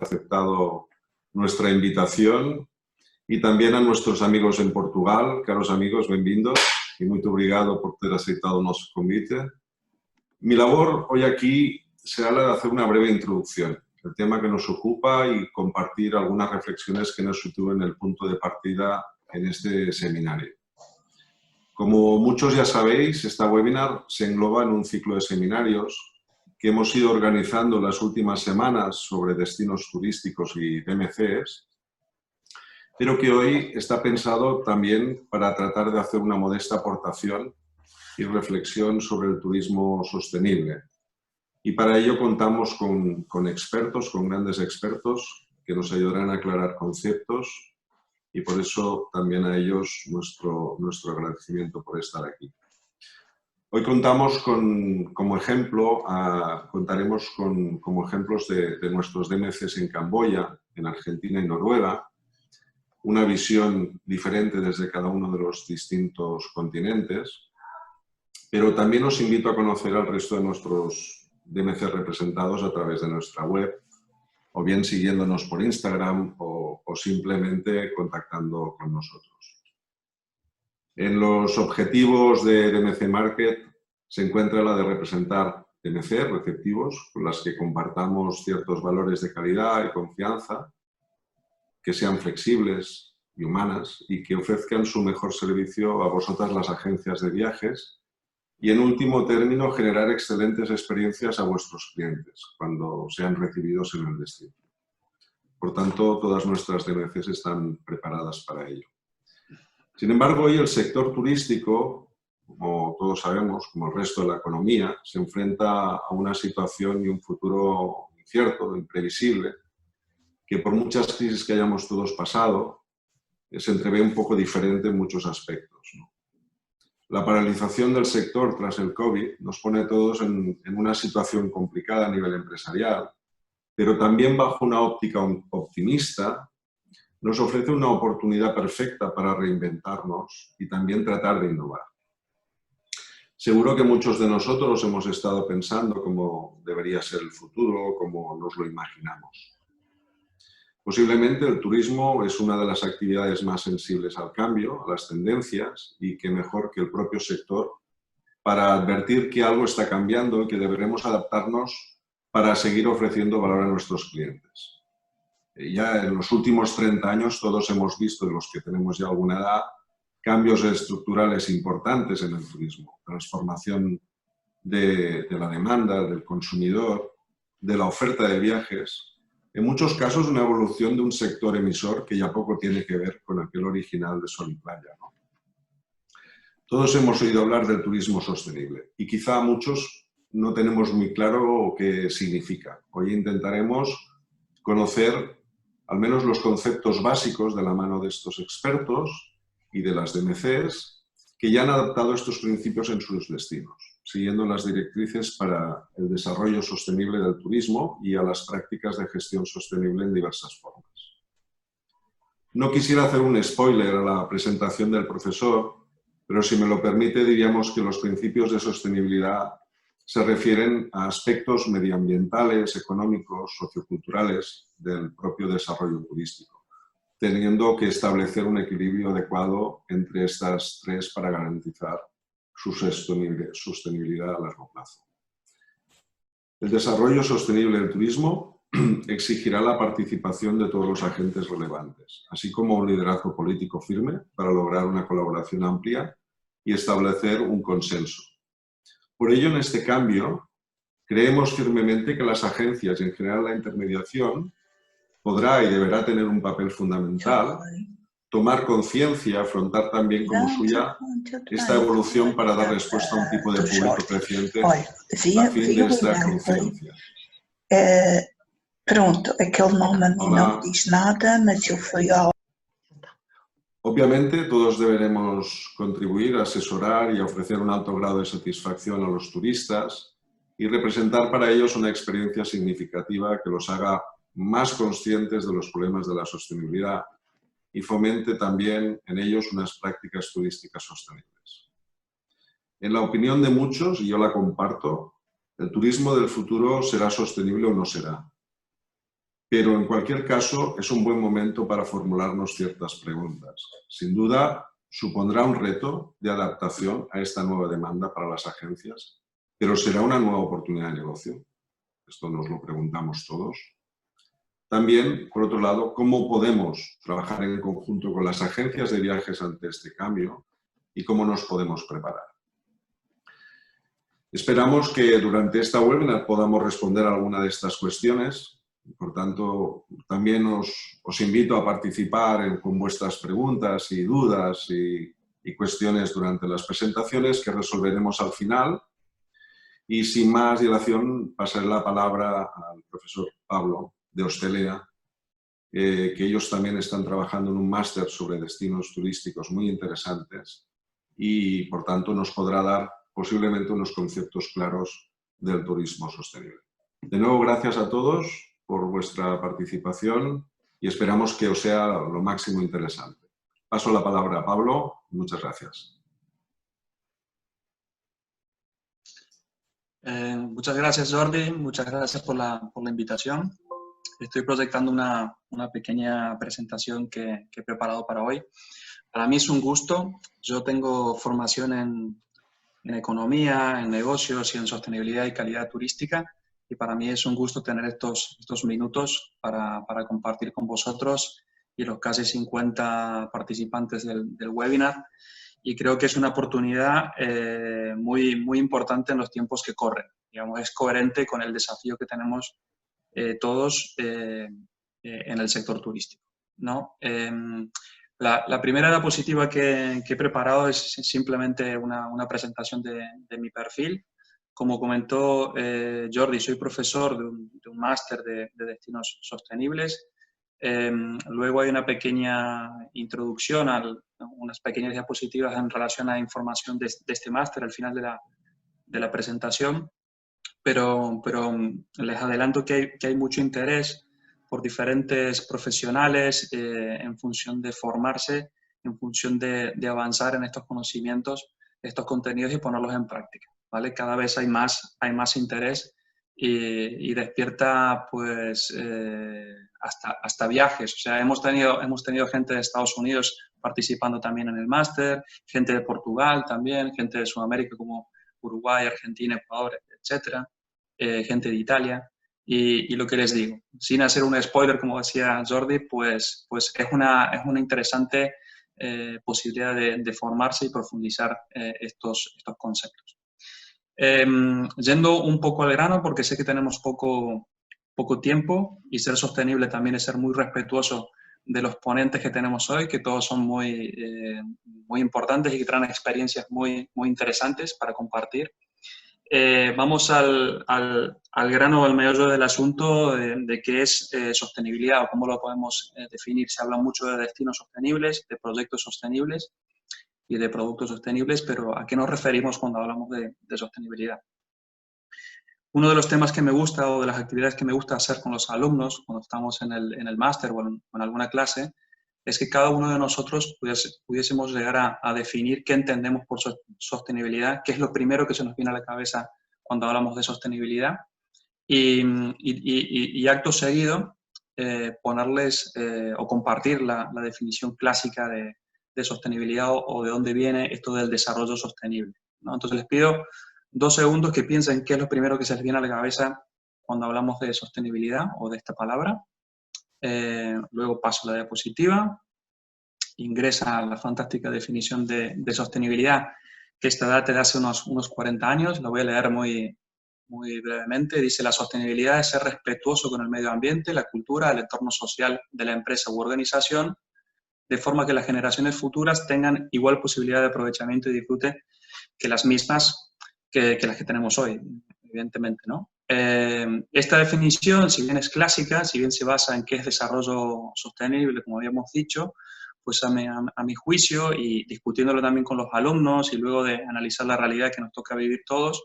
aceptado nuestra invitación e también a nuestros amigos en Portugal. Caros amigos, benvindos y muy obrigado por ter aceitado nuestro convite. Mi labor hoy aquí será la de hacer una breve introducción, el tema que nos ocupa y compartir algunas reflexiones que nos sitúen el punto de partida en este seminario. Como muchos ya sabéis, esta webinar se engloba en un ciclo de seminarios que hemos ido organizando las últimas semanas sobre destinos turísticos y DMCs, pero que hoy está pensado también para tratar de hacer una modesta aportación y reflexión sobre el turismo sostenible. Y para ello contamos con expertos, con grandes expertos, que nos ayudarán a aclarar conceptos y por eso también a ellos nuestro agradecimiento por estar aquí. Hoy contamos como ejemplo, contaremos como ejemplos de nuestros DMCs en Camboya, en Argentina y Noruega, una visión diferente desde cada uno de los distintos continentes, pero también os invito a conocer al resto de nuestros DMCs representados a través de nuestra web, o bien siguiéndonos por Instagram o simplemente contactando con nosotros. En los objetivos de DMC Market se encuentra la de representar DMC receptivos con las que compartamos ciertos valores de calidad y confianza, que sean flexibles y humanas y que ofrezcan su mejor servicio a vosotras las agencias de viajes y, en último término, generar excelentes experiencias a vuestros clientes cuando sean recibidos en el destino. Por tanto, todas nuestras DMCs están preparadas para ello. Sin embargo, hoy el sector turístico, como todos sabemos, como el resto de la economía, se enfrenta a una situación y un futuro incierto, imprevisible, que por muchas crisis que hayamos todos pasado, se entrevé un poco diferente en muchos aspectos, ¿no? La paralización del sector tras el COVID nos pone a todos en una situación complicada a nivel empresarial, pero también bajo una óptica optimista nos ofrece una oportunidad perfecta para reinventarnos y también tratar de innovar. Seguro que muchos de nosotros hemos estado pensando cómo debería ser el futuro, cómo nos lo imaginamos. Posiblemente el turismo es una de las actividades más sensibles al cambio, a las tendencias, y qué mejor que el propio sector para advertir que algo está cambiando y que deberemos adaptarnos para seguir ofreciendo valor a nuestros clientes. Ya en los últimos 30 años todos hemos visto, de los que tenemos ya alguna edad, cambios estructurales importantes en el turismo, transformación de la demanda, del consumidor, de la oferta de viajes. En muchos casos, una evolución de un sector emisor que ya poco tiene que ver con aquel original de sol y playa, ¿no? Todos hemos oído hablar del turismo sostenible y quizá muchos no tenemos muy claro qué significa. Hoy intentaremos conocer al menos los conceptos básicos de la mano de estos expertos y de las DMCs que ya han adaptado estos principios en sus destinos, siguiendo las directrices para el desarrollo sostenible del turismo y a las prácticas de gestión sostenible en diversas formas. No quisiera hacer un spoiler a la presentación del profesor, pero si me lo permite diríamos que los principios de sostenibilidad se refieren a aspectos medioambientales, económicos, socioculturales del propio desarrollo turístico, teniendo que establecer un equilibrio adecuado entre estas tres para garantizar su sostenibilidad a largo plazo. El desarrollo sostenible del turismo exigirá la participación de todos los agentes relevantes, así como un liderazgo político firme para lograr una colaboración amplia y establecer un consenso. Por ello, en este cambio, creemos firmemente que las agencias, y en general la intermediación, podrá y deberá tener un papel fundamental, tomar conciencia, afrontar también como suya esta evolución para dar respuesta a un tipo de público creciente a fin de esta conciencia. Pronto, aquele nome a mim não diz nada, mas eu fui ao... Obviamente, todos deberemos contribuir a asesorar y a ofrecer un alto grado de satisfacción a los turistas y representar para ellos una experiencia significativa que los haga más conscientes de los problemas de la sostenibilidad y fomente también en ellos unas prácticas turísticas sostenibles. En la opinión de muchos, y yo la comparto, el turismo del futuro será sostenible o no será. pero en cualquier caso es un buen momento para formularnos ciertas preguntas. Sin duda, supondrá un reto de adaptación a esta nueva demanda para las agencias, pero será una nueva oportunidad de negocio. Esto nos lo preguntamos todos. También, por otro lado, ¿cómo podemos trabajar en conjunto con las agencias de viajes ante este cambio y cómo nos podemos preparar? Esperamos que durante esta webinar podamos responder a alguna de estas cuestiones. Por tanto, también os invito a participar con vuestras preguntas y dudas y cuestiones durante las presentaciones que resolveremos al final. Y sin más dilación, pasaré la palabra al profesor Pablo de Hostelea, que ellos también están trabajando en un máster sobre destinos turísticos muy interesantes y, por tanto, nos podrá dar posiblemente unos conceptos claros del turismo sostenible. De nuevo, gracias a todos por vuestra participación y esperamos que os sea lo máximo interesante. Paso la palabra a Pablo. Muchas gracias. Muchas gracias, Jordi. Muchas gracias por la invitación. Estoy proyectando una pequeña presentación que he preparado para hoy. Para mí es un gusto. Yo tengo formación en economía, en negocios y en sostenibilidad y calidad turística. Y para mí es un gusto tener estos minutos para compartir con vosotros y los casi 50 participantes del webinar. Y creo que es una oportunidad muy importante en los tiempos que corren. Digamos, es coherente con el desafío que tenemos todos en el sector turístico, ¿no? La primera diapositiva que he preparado es simplemente una presentación de mi perfil. Como comentó Jordi, soy profesor de un máster de destinos sostenibles. Luego hay una pequeña introducción, unas pequeñas diapositivas en relación a información de este máster al final de la presentación. Pero les adelanto que hay mucho interés por diferentes profesionales en función de formarse, en función de avanzar en estos conocimientos, estos contenidos y ponerlos en práctica, ¿vale? Cada vez hay más interés y despierta pues hasta viajes. O sea, hemos tenido gente de Estados Unidos participando también en el máster, gente de Portugal también, gente de Sudamérica como Uruguay, Argentina, Ecuador, etcétera, gente de Italia. Y lo que les digo, sin hacer un spoiler, como decía Jordi, pues es una interesante posibilidad de formarse y profundizar estos conceptos. Yendo un poco al grano, porque sé que tenemos poco tiempo y ser sostenible también es ser muy respetuoso de los ponentes que tenemos hoy, que todos son muy importantes y que traen experiencias muy interesantes para compartir. Vamos al grano, al meollo del asunto de qué es sostenibilidad o cómo lo podemos definir. Se habla mucho de destinos sostenibles, de proyectos sostenibles y de productos sostenibles, pero ¿a qué nos referimos cuando hablamos de sostenibilidad? Uno de los temas que me gusta o de las actividades que me gusta hacer con los alumnos cuando estamos en el máster o en alguna clase es que cada uno de nosotros pudiésemos llegar a definir qué entendemos por sostenibilidad, qué es lo primero que se nos viene a la cabeza cuando hablamos de sostenibilidad y acto seguido ponerles o compartir la definición clásica de sostenibilidad o de dónde viene esto del desarrollo sostenible, ¿no? Entonces les pido 2 segundos que piensen qué es lo primero que se les viene a la cabeza cuando hablamos de sostenibilidad o de esta palabra. Luego paso la diapositiva, ingresa la fantástica definición de sostenibilidad que esta data de hace unos 40 años, la voy a leer muy brevemente. Dice: la sostenibilidad es ser respetuoso con el medio ambiente, la cultura, el entorno social de la empresa u organización, de forma que las generaciones futuras tengan igual posibilidad de aprovechamiento y disfrute que las mismas que las que tenemos hoy, evidentemente, ¿no? Esta definición, si bien es clásica, si bien se basa en qué es desarrollo sostenible, como habíamos dicho, pues a mi juicio, y discutiéndolo también con los alumnos y luego de analizar la realidad que nos toca vivir todos,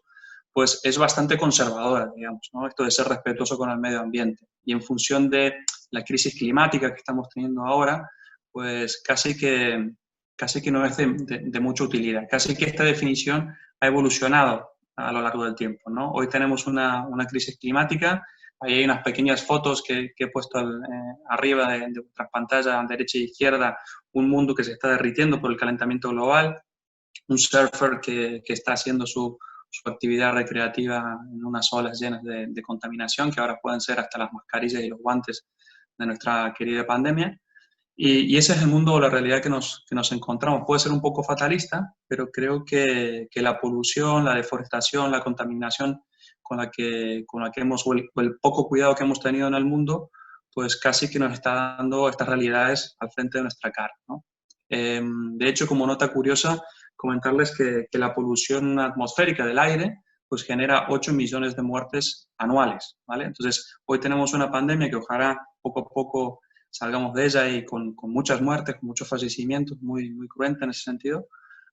pues es bastante conservadora, digamos, ¿no? Esto de ser respetuoso con el medio ambiente. Y en función de la crisis climática que estamos teniendo ahora, pues casi que no es de mucha utilidad. Casi que esta definición ha evolucionado a lo largo del tiempo, ¿no? Hoy tenemos una crisis climática Ahí hay unas pequeñas fotos que he puesto arriba de vuestras pantallas, derecha e izquierda, un mundo que se está derritiendo por el calentamiento global, un surfer que está haciendo su actividad recreativa en unas olas llenas de contaminación, que ahora pueden ser hasta las mascarillas y los guantes de nuestra querida pandemia. Y ese es el mundo o la realidad que nos encontramos. Puede ser un poco fatalista, pero creo que la polución, la deforestación, la contaminación con la que hemos, o el poco cuidado que hemos tenido en el mundo, pues casi que nos está dando estas realidades al frente de nuestra cara, ¿no? De hecho, como nota curiosa, comentarles que la polución atmosférica del aire pues genera 8 millones de muertes anuales, ¿vale? Entonces, hoy tenemos una pandemia que ojalá poco a poco salgamos de ella y con muchas muertes, con muchos fallecimientos, muy, muy cruenta en ese sentido,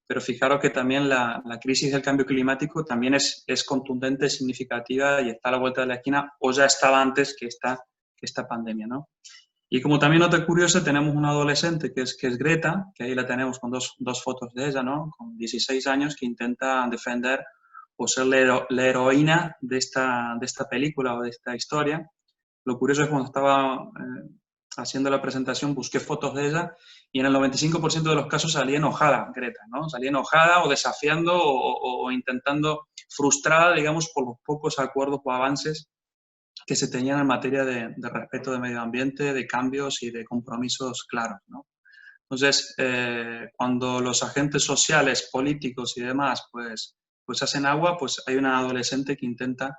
pero fijaros que también la crisis del cambio climático también es contundente, significativa y está a la vuelta de la esquina, o ya estaba antes que esta pandemia, ¿no? Y como también nota curiosa, tenemos una adolescente que es Greta, que ahí la tenemos con dos fotos de ella, ¿no? Con 16 años, que intenta defender o ser la heroína de esta película o de esta historia. Lo curioso es cuando estaba haciendo la presentación, busqué fotos de ella y en el 95% de los casos salía enojada, Greta, ¿no? Salía enojada o desafiando o intentando, frustrada, digamos, por los pocos acuerdos o avances que se tenían en materia de respeto del medio ambiente, de cambios y de compromisos claros, ¿no? Entonces, cuando los agentes sociales, políticos y demás, pues hacen agua, pues hay una adolescente que intenta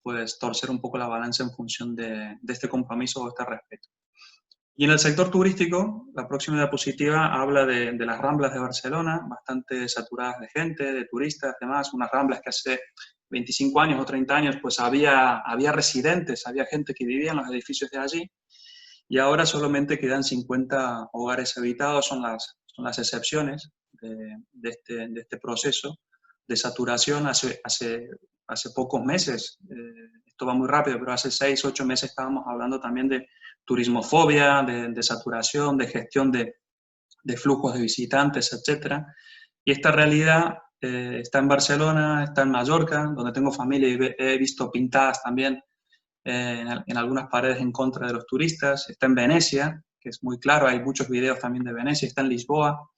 pues torcer un poco la balanza en función de este compromiso o este respeto. Y en el sector turístico, la próxima diapositiva habla de las Ramblas de Barcelona, bastante saturadas de gente, de turistas, demás, unas Ramblas que hace 25 años o 30 años pues había residentes, había gente que vivía en los edificios de allí, y ahora solamente quedan 50 hogares habitados, son las excepciones de este proceso de saturación. Hace pocos meses, esto va muy rápido, pero hace 6, 8 meses estábamos hablando también de turismofobia, de saturación, de gestión de flujos de visitantes, etc. Y esta realidad está en Barcelona, está en Mallorca, donde tengo familia y he visto pintadas también en algunas paredes en contra de los turistas, está en Venecia, que es muy claro, hay muchos videos también de Venecia, está en Lisboa,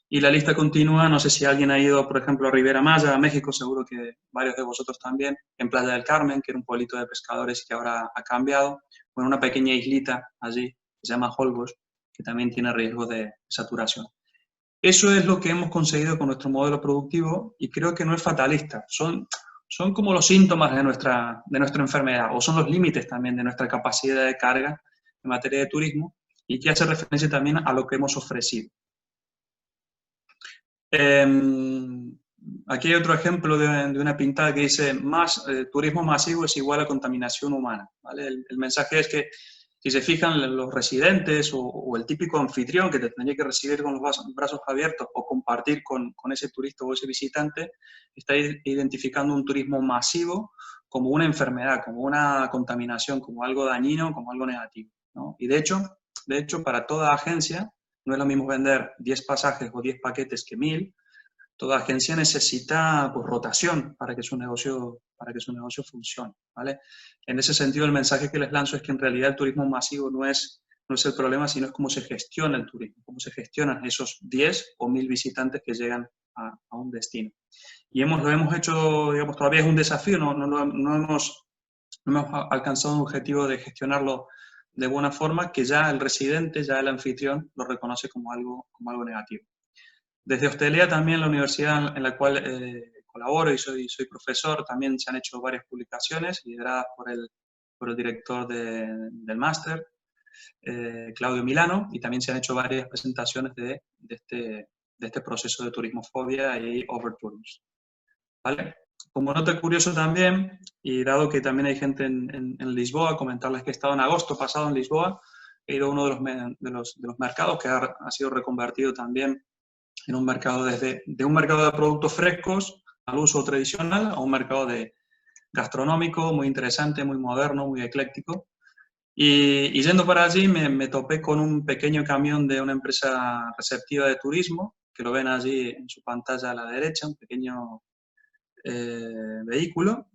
y la lista continúa. No sé si alguien ha ido, por ejemplo, a Riviera Maya, a México, seguro que varios de vosotros también, en Playa del Carmen, que era un pueblito de pescadores que ahora ha cambiado, bueno, una pequeña islita allí, que se llama Holbox, que también tiene riesgo de saturación. Eso es lo que hemos conseguido con nuestro modelo productivo y creo que no es fatalista, son como los síntomas de nuestra enfermedad o son los límites también de nuestra capacidad de carga en materia de turismo y que hace referencia también a lo que hemos ofrecido. Aquí hay otro ejemplo de una pintada que dice turismo masivo es igual a contaminación humana, ¿vale? El mensaje es que si se fijan los residentes o el típico anfitrión que te tendría que recibir con los brazos abiertos o compartir con ese turista o ese visitante, está identificando un turismo masivo como una enfermedad, como una contaminación, como algo dañino, como algo negativo, ¿no? Y de hecho, para toda agencia, no es lo mismo vender 10 pasajes o 10 paquetes que 1000. Toda agencia necesita pues, rotación para que su negocio funcione, ¿vale? En ese sentido, el mensaje que les lanzo es que en realidad el turismo masivo no es el problema, sino es cómo se gestiona el turismo, cómo se gestionan esos 10 o 1000 visitantes que llegan a un destino. Y lo hemos hecho, digamos, todavía es un desafío, no hemos alcanzado un objetivo de gestionarlo de buena forma, que ya el residente, ya el anfitrión, lo reconoce como algo negativo. Desde Hostelería también, la universidad en la cual colaboro y soy profesor, también se han hecho varias publicaciones lideradas por el director del máster, Claudio Milano, y también se han hecho varias presentaciones de este proceso de turismofobia y overtourism, ¿vale? Como nota curioso también, y dado que también hay gente en Lisboa, comentarles que he estado en agosto pasado en Lisboa, he ido a uno de los mercados que ha sido reconvertido también en un mercado de un mercado de productos frescos al uso tradicional a un mercado gastronómico muy interesante, muy moderno, muy ecléctico. Y yendo para allí me topé con un pequeño camión de una empresa receptiva de turismo, que lo ven allí en su pantalla a la derecha, un pequeño vehículo,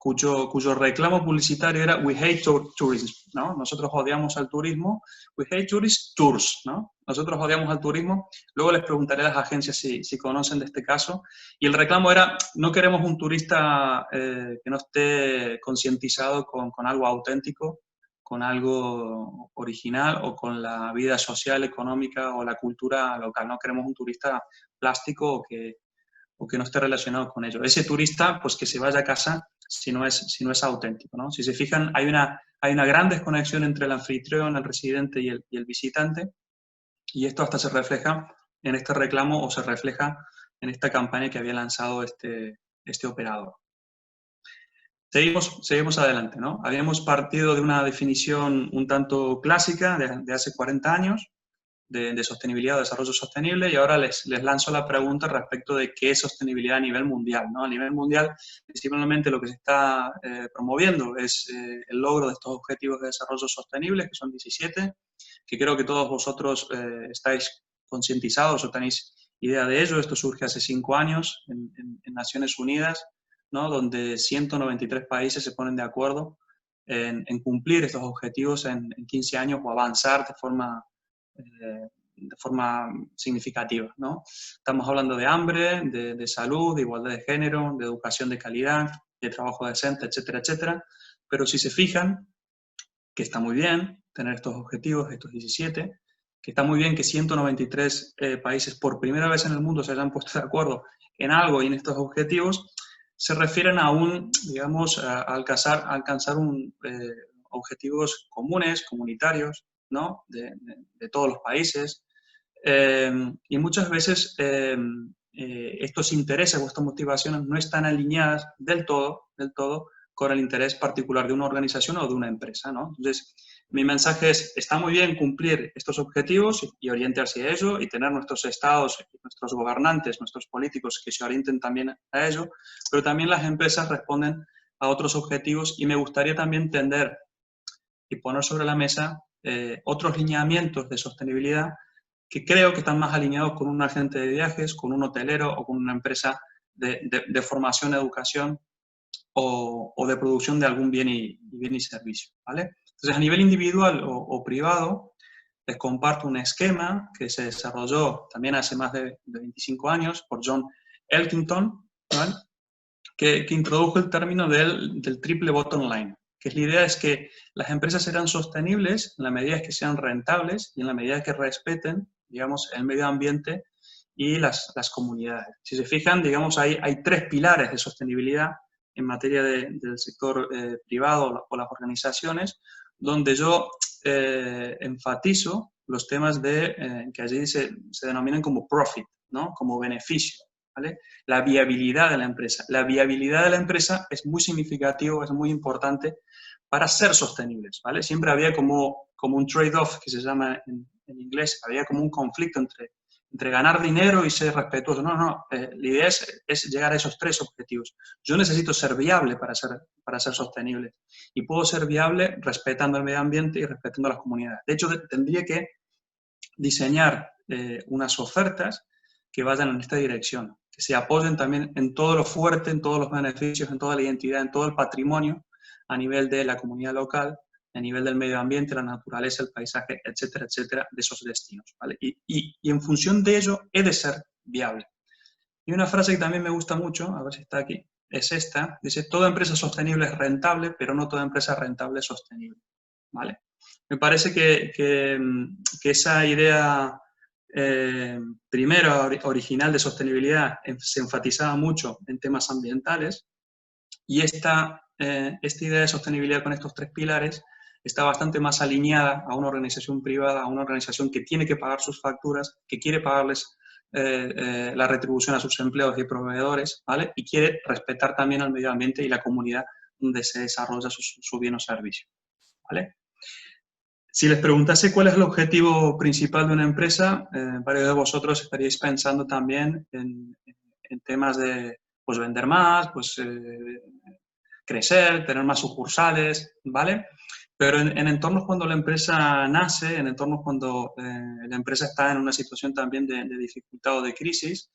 cuyo reclamo publicitario era "We hate tourism", ¿no? Nosotros odiamos al turismo. "We hate tours", ¿no? Nosotros odiamos al turismo. Luego les preguntaré a las agencias si conocen de este caso. Y el reclamo era: no queremos un turista que no esté concientizado con algo auténtico, con algo original o con la vida social, económica o la cultura local. No queremos un turista plástico o que no esté relacionado con ello. Ese turista, pues que se vaya a casa si no es auténtico, ¿no? Si se fijan, hay una gran desconexión entre el anfitrión, el residente y el visitante, y esto hasta se refleja en este reclamo o se refleja en esta campaña que había lanzado este operador. Seguimos adelante, ¿no? Habíamos partido de una definición un tanto clásica de hace 40 años, de sostenibilidad o desarrollo sostenible, y ahora les lanzo la pregunta respecto de qué es sostenibilidad a nivel mundial, ¿no? A nivel mundial, simplemente lo que se está promoviendo es el logro de estos objetivos de desarrollo sostenible, que son 17, que creo que todos vosotros estáis concientizados o tenéis idea de ello. Esto surge hace 5 años en Naciones Unidas, ¿no? Donde 193 países se ponen de acuerdo en cumplir estos objetivos en 15 años o avanzar de forma significativa, ¿no? Estamos hablando de hambre, de salud, de igualdad de género, de educación de calidad, de trabajo decente, etcétera, etcétera. Pero si se fijan, que está muy bien tener estos objetivos, estos 17, que está muy bien que 193 países por primera vez en el mundo se hayan puesto de acuerdo en algo y en estos objetivos, se refieren a alcanzar objetivos comunes, comunitarios, ¿no? de todos los países. Y muchas veces estos intereses o estas motivaciones no están alineadas del todo con el interés particular de una organización o de una empresa, ¿no? Entonces, mi mensaje es: está muy bien cumplir estos objetivos y orientarse a ello y tener nuestros estados, nuestros gobernantes, nuestros políticos que se orienten también a ello, pero también las empresas responden a otros objetivos y me gustaría también tender y poner sobre la mesa otros lineamientos de sostenibilidad que creo que están más alineados con un agente de viajes, con un hotelero o con una empresa de formación, educación o de producción de algún bien y servicio, ¿vale? Entonces, a nivel individual o privado, les comparto un esquema que se desarrolló también hace más de 25 años por John Elkington, ¿vale? que introdujo el término del triple bottom line, que la idea es que las empresas serán sostenibles en la medida que sean rentables y en la medida que respeten, digamos, el medio ambiente y las comunidades. Si se fijan, digamos, hay 3 pilares de sostenibilidad en materia del sector privado o las organizaciones, donde yo enfatizo los temas que allí se denominan como profit, ¿no? Como beneficio, ¿vale? La viabilidad de la empresa. La viabilidad de la empresa es muy significativo, es muy importante para ser sostenibles, ¿vale? Siempre había como un trade-off, que se llama en inglés, había como un conflicto entre ganar dinero y ser respetuoso. No, la idea es llegar a esos 3 objetivos. Yo necesito ser viable para ser sostenible y puedo ser viable respetando el medio ambiente y respetando las comunidades. De hecho, tendría que diseñar unas ofertas que vayan en esta dirección, que se apoyen también en todo lo fuerte, en todos los beneficios, en toda la identidad, en todo el patrimonio a nivel de la comunidad local, a nivel del medio ambiente, la naturaleza, el paisaje, etcétera, etcétera, de esos destinos, ¿vale? Y en función de ello he de ser viable. Y una frase que también me gusta mucho, a ver si está aquí, es esta, dice: toda empresa sostenible es rentable, pero no toda empresa rentable es sostenible, ¿vale? Me parece que esa idea primero original de sostenibilidad se enfatizaba mucho en temas ambientales, y esta idea de sostenibilidad con estos 3 pilares está bastante más alineada a una organización privada, a una organización que tiene que pagar sus facturas, que quiere pagarles la retribución a sus empleados y proveedores, ¿vale? Y quiere respetar también al medio ambiente y la comunidad donde se desarrolla su bien o servicio, ¿vale? Si les preguntase cuál es el objetivo principal de una empresa, varios de vosotros estaríais pensando también en temas de pues, vender más, pues, crecer, tener más sucursales, ¿vale? Pero en entornos cuando la empresa nace, en entornos cuando la empresa está en una situación también de dificultad o de crisis,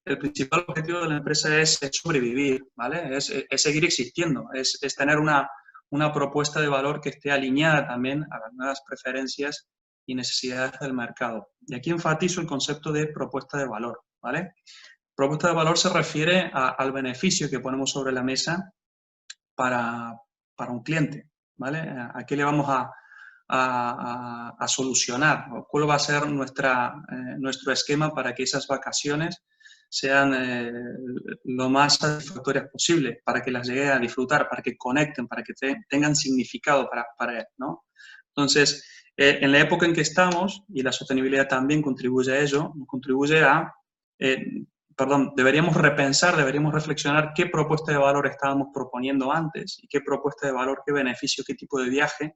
el principal objetivo de la empresa es sobrevivir, ¿vale? Es seguir existiendo, es tener una propuesta de valor que esté alineada también a las nuevas preferencias y necesidades del mercado. Y aquí enfatizo el concepto de propuesta de valor, ¿vale? Propuesta de valor se refiere al beneficio que ponemos sobre la mesa para un cliente, ¿vale? ¿A qué le vamos a solucionar? ¿Cuál va a ser nuestro esquema para que esas vacaciones sean lo más satisfactorias posible, para que las llegue a disfrutar, para que conecten, para que tengan significado para él, ¿no? Entonces, en la época en que estamos, y la sostenibilidad también contribuye a ello, contribuye a... deberíamos repensar, deberíamos reflexionar qué propuesta de valor estábamos proponiendo antes y qué propuesta de valor, qué beneficio, qué tipo de viaje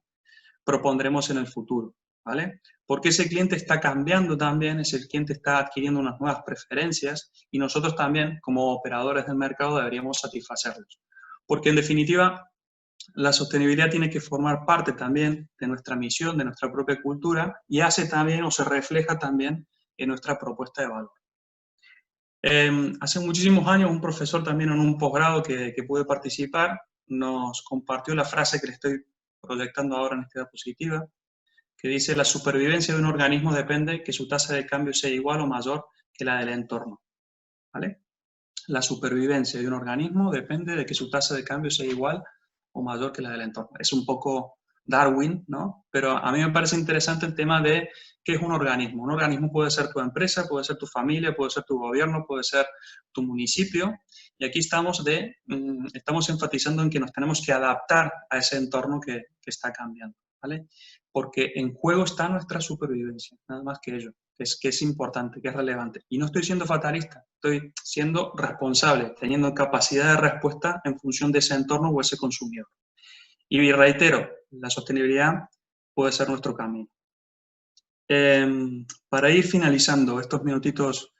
propondremos en el futuro, ¿vale? Porque ese cliente está cambiando también, ese cliente está adquiriendo unas nuevas preferencias y nosotros también, como operadores del mercado, deberíamos satisfacerlos. Porque, en definitiva, la sostenibilidad tiene que formar parte también de nuestra misión, de nuestra propia cultura y hace también o se refleja también en nuestra propuesta de valor. Hace muchísimos años un profesor también en un posgrado que pude participar nos compartió la frase que le estoy proyectando ahora en esta diapositiva, que dice: la supervivencia de un organismo depende que su tasa de cambio sea igual o mayor que la del entorno, ¿vale? La supervivencia de un organismo depende de que su tasa de cambio sea igual o mayor que la del entorno. Es un poco Darwin, ¿no? Pero a mí me parece interesante el tema de qué es un organismo. Un organismo puede ser tu empresa, puede ser tu familia, puede ser tu gobierno, puede ser tu municipio. Y aquí estamos enfatizando en que nos tenemos que adaptar a ese entorno que está cambiando, ¿vale? Porque en juego está nuestra supervivencia, nada más que ello, que es importante, que es relevante. Y no estoy siendo fatalista, estoy siendo responsable, teniendo capacidad de respuesta en función de ese entorno o ese consumidor. Y reitero, la sostenibilidad puede ser nuestro camino. Para ir finalizando estos minutitos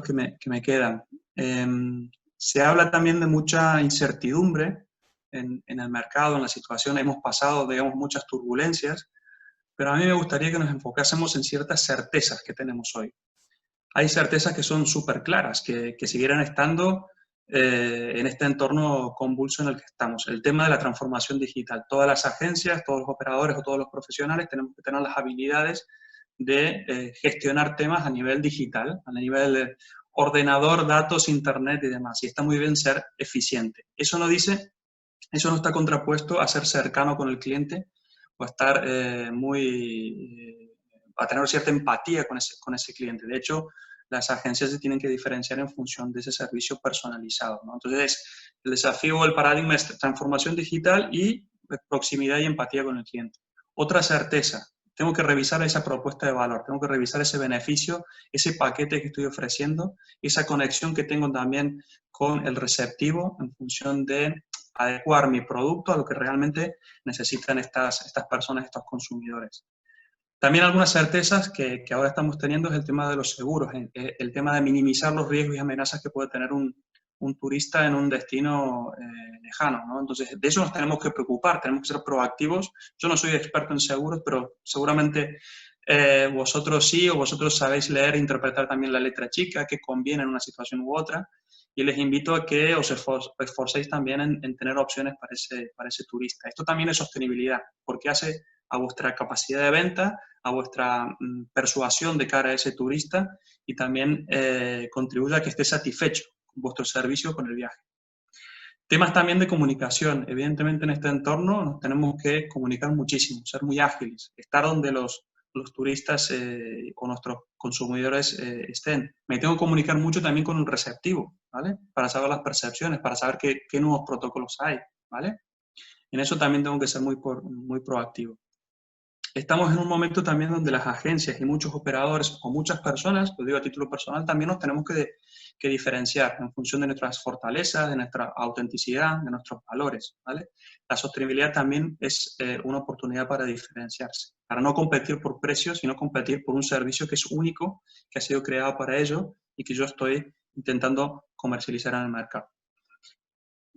que me quedan, se habla también de mucha incertidumbre en el mercado, en la situación. Hemos pasado, digamos, muchas turbulencias, pero a mí me gustaría que nos enfocásemos en ciertas certezas que tenemos hoy. Hay certezas que son súper claras, que siguieran estando en este entorno convulso en el que estamos. El tema de la transformación digital. Todas las agencias, todos los operadores o todos los profesionales tenemos que tener las habilidades de gestionar temas a nivel digital, a nivel de ordenador, datos, internet y demás. Y está muy bien ser eficiente. Eso no está contrapuesto a ser cercano con el cliente o a estar a tener cierta empatía con ese cliente. De hecho, las agencias se tienen que diferenciar en función de ese servicio personalizado, ¿no? Entonces, el desafío, el paradigma es transformación digital y proximidad y empatía con el cliente. Otra certeza, tengo que revisar esa propuesta de valor, tengo que revisar ese beneficio, ese paquete que estoy ofreciendo, esa conexión que tengo también con el receptivo en función de adecuar mi producto a lo que realmente necesitan estas personas, estos consumidores. También algunas certezas que ahora estamos teniendo es el tema de los seguros, el tema de minimizar los riesgos y amenazas que puede tener un turista en un destino lejano, ¿no? Entonces, de eso nos tenemos que preocupar, tenemos que ser proactivos. Yo no soy experto en seguros, pero seguramente vosotros sí, o vosotros sabéis leer e interpretar también la letra chica, que conviene en una situación u otra, y les invito a que os esforcéis también en tener opciones para ese turista. Esto también es sostenibilidad, porque hace a vuestra capacidad de venta, a vuestra persuasión de cara a ese turista y también contribuye a que esté satisfecho con vuestro servicio, con el viaje. Temas también de comunicación. Evidentemente en este entorno nos tenemos que comunicar muchísimo, ser muy ágiles, estar donde los turistas o nuestros consumidores estén. Me tengo que comunicar mucho también con el receptivo, ¿vale? Para saber las percepciones, para saber qué nuevos protocolos hay, ¿vale? En eso también tengo que ser muy proactivo. Estamos en un momento también donde las agencias y muchos operadores o muchas personas, lo digo a título personal, también nos tenemos que diferenciar en función de nuestras fortalezas, de nuestra autenticidad, de nuestros valores, ¿vale? La sostenibilidad también es una oportunidad para diferenciarse, para no competir por precios, sino competir por un servicio que es único, que ha sido creado para ello y que yo estoy intentando comercializar en el mercado.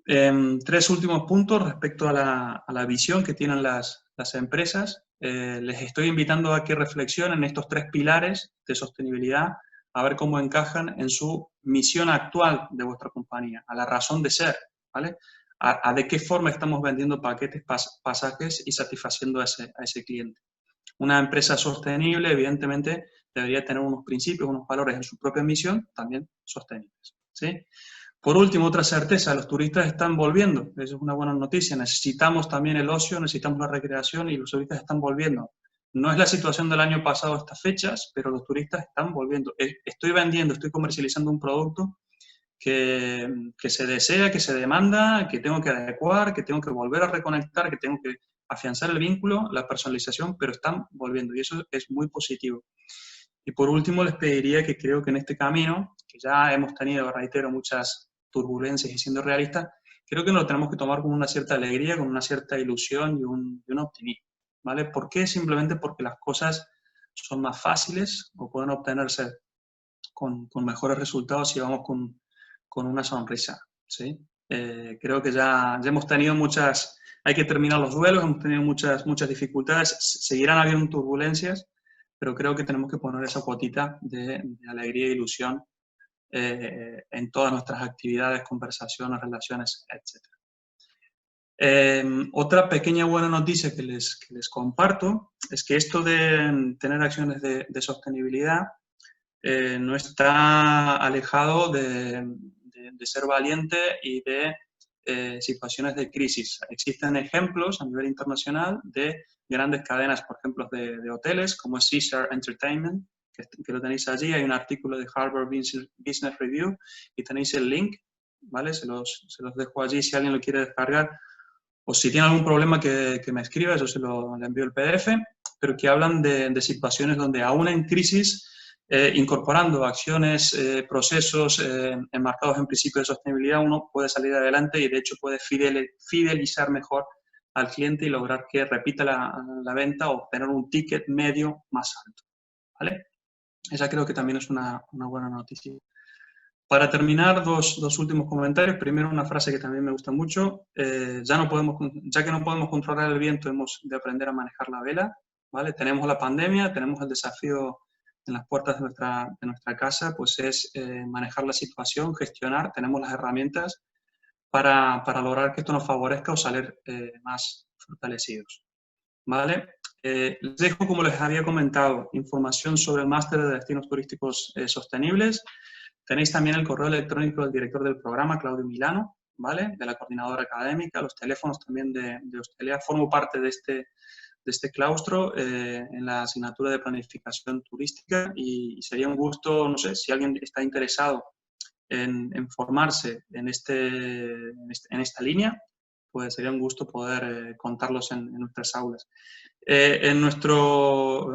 3 últimos puntos respecto a la visión que tienen las empresas. Les estoy invitando a que reflexionen estos 3 pilares de sostenibilidad a ver cómo encajan en su misión actual de vuestra compañía, a la razón de ser, ¿vale? A de qué forma estamos vendiendo paquetes, pasajes y satisfaciendo a ese cliente. Una empresa sostenible, evidentemente, debería tener unos principios, unos valores en su propia misión también sostenibles, ¿sí? Por último, otra certeza, los turistas están volviendo. Eso es una buena noticia. Necesitamos también el ocio, necesitamos la recreación y los turistas están volviendo. No es la situación del año pasado a estas fechas, pero los turistas están volviendo. Estoy vendiendo, estoy comercializando un producto que se desea, que se demanda, que tengo que adecuar, que tengo que volver a reconectar, que tengo que afianzar el vínculo, la personalización, pero están volviendo y eso es muy positivo. Y por último, les pediría que creo que en este camino, que ya hemos tenido, reitero, muchas turbulencias y siendo realistas, creo que nos lo tenemos que tomar con una cierta alegría, con una cierta ilusión y un optimismo, ¿vale? ¿Por qué? Simplemente porque las cosas son más fáciles o pueden obtenerse con mejores resultados si vamos con una sonrisa, ¿sí? Creo que ya hemos tenido muchas, hay que terminar los duelos, hemos tenido muchas dificultades, seguirán habiendo turbulencias, pero creo que tenemos que poner esa cuotita de alegría e ilusión en todas nuestras actividades, conversaciones, relaciones, etc. Otra pequeña buena noticia que les comparto es que esto de tener acciones de sostenibilidad no está alejado de ser valiente y de situaciones de crisis. Existen ejemplos a nivel internacional de grandes cadenas, por ejemplo, de hoteles, como Caesar Entertainment, que lo tenéis allí. Hay un artículo de Harvard Business Review y tenéis el link, ¿vale? Se los dejo allí si alguien lo quiere descargar. O si tiene algún problema que me escriba, yo le envío el PDF, pero que hablan de situaciones donde aún en crisis, incorporando acciones, procesos enmarcados en principios de sostenibilidad, uno puede salir adelante y de hecho puede fidelizar mejor al cliente y lograr que repita la venta o obtener un ticket medio más alto, ¿vale? Esa creo que también es una buena noticia. Para terminar, dos últimos comentarios. Primero, una frase que también me gusta mucho. Ya que no podemos controlar el viento, hemos de aprender a manejar la vela, ¿vale? Tenemos la pandemia, tenemos el desafío en las puertas de nuestra casa, pues es manejar la situación, gestionar, tenemos las herramientas para lograr que esto nos favorezca o salir más fortalecidos, ¿vale? Les dejo, como les había comentado, información sobre el máster de destinos turísticos sostenibles. Tenéis también el correo electrónico del director del programa, Claudio Milano, ¿vale? De la coordinadora académica, los teléfonos también de hostelería. Formo parte de este claustro en la asignatura de planificación turística y sería un gusto, no sé, si alguien está interesado en formarse en esta línea, pues sería un gusto poder contarlos en nuestras aulas. En nuestro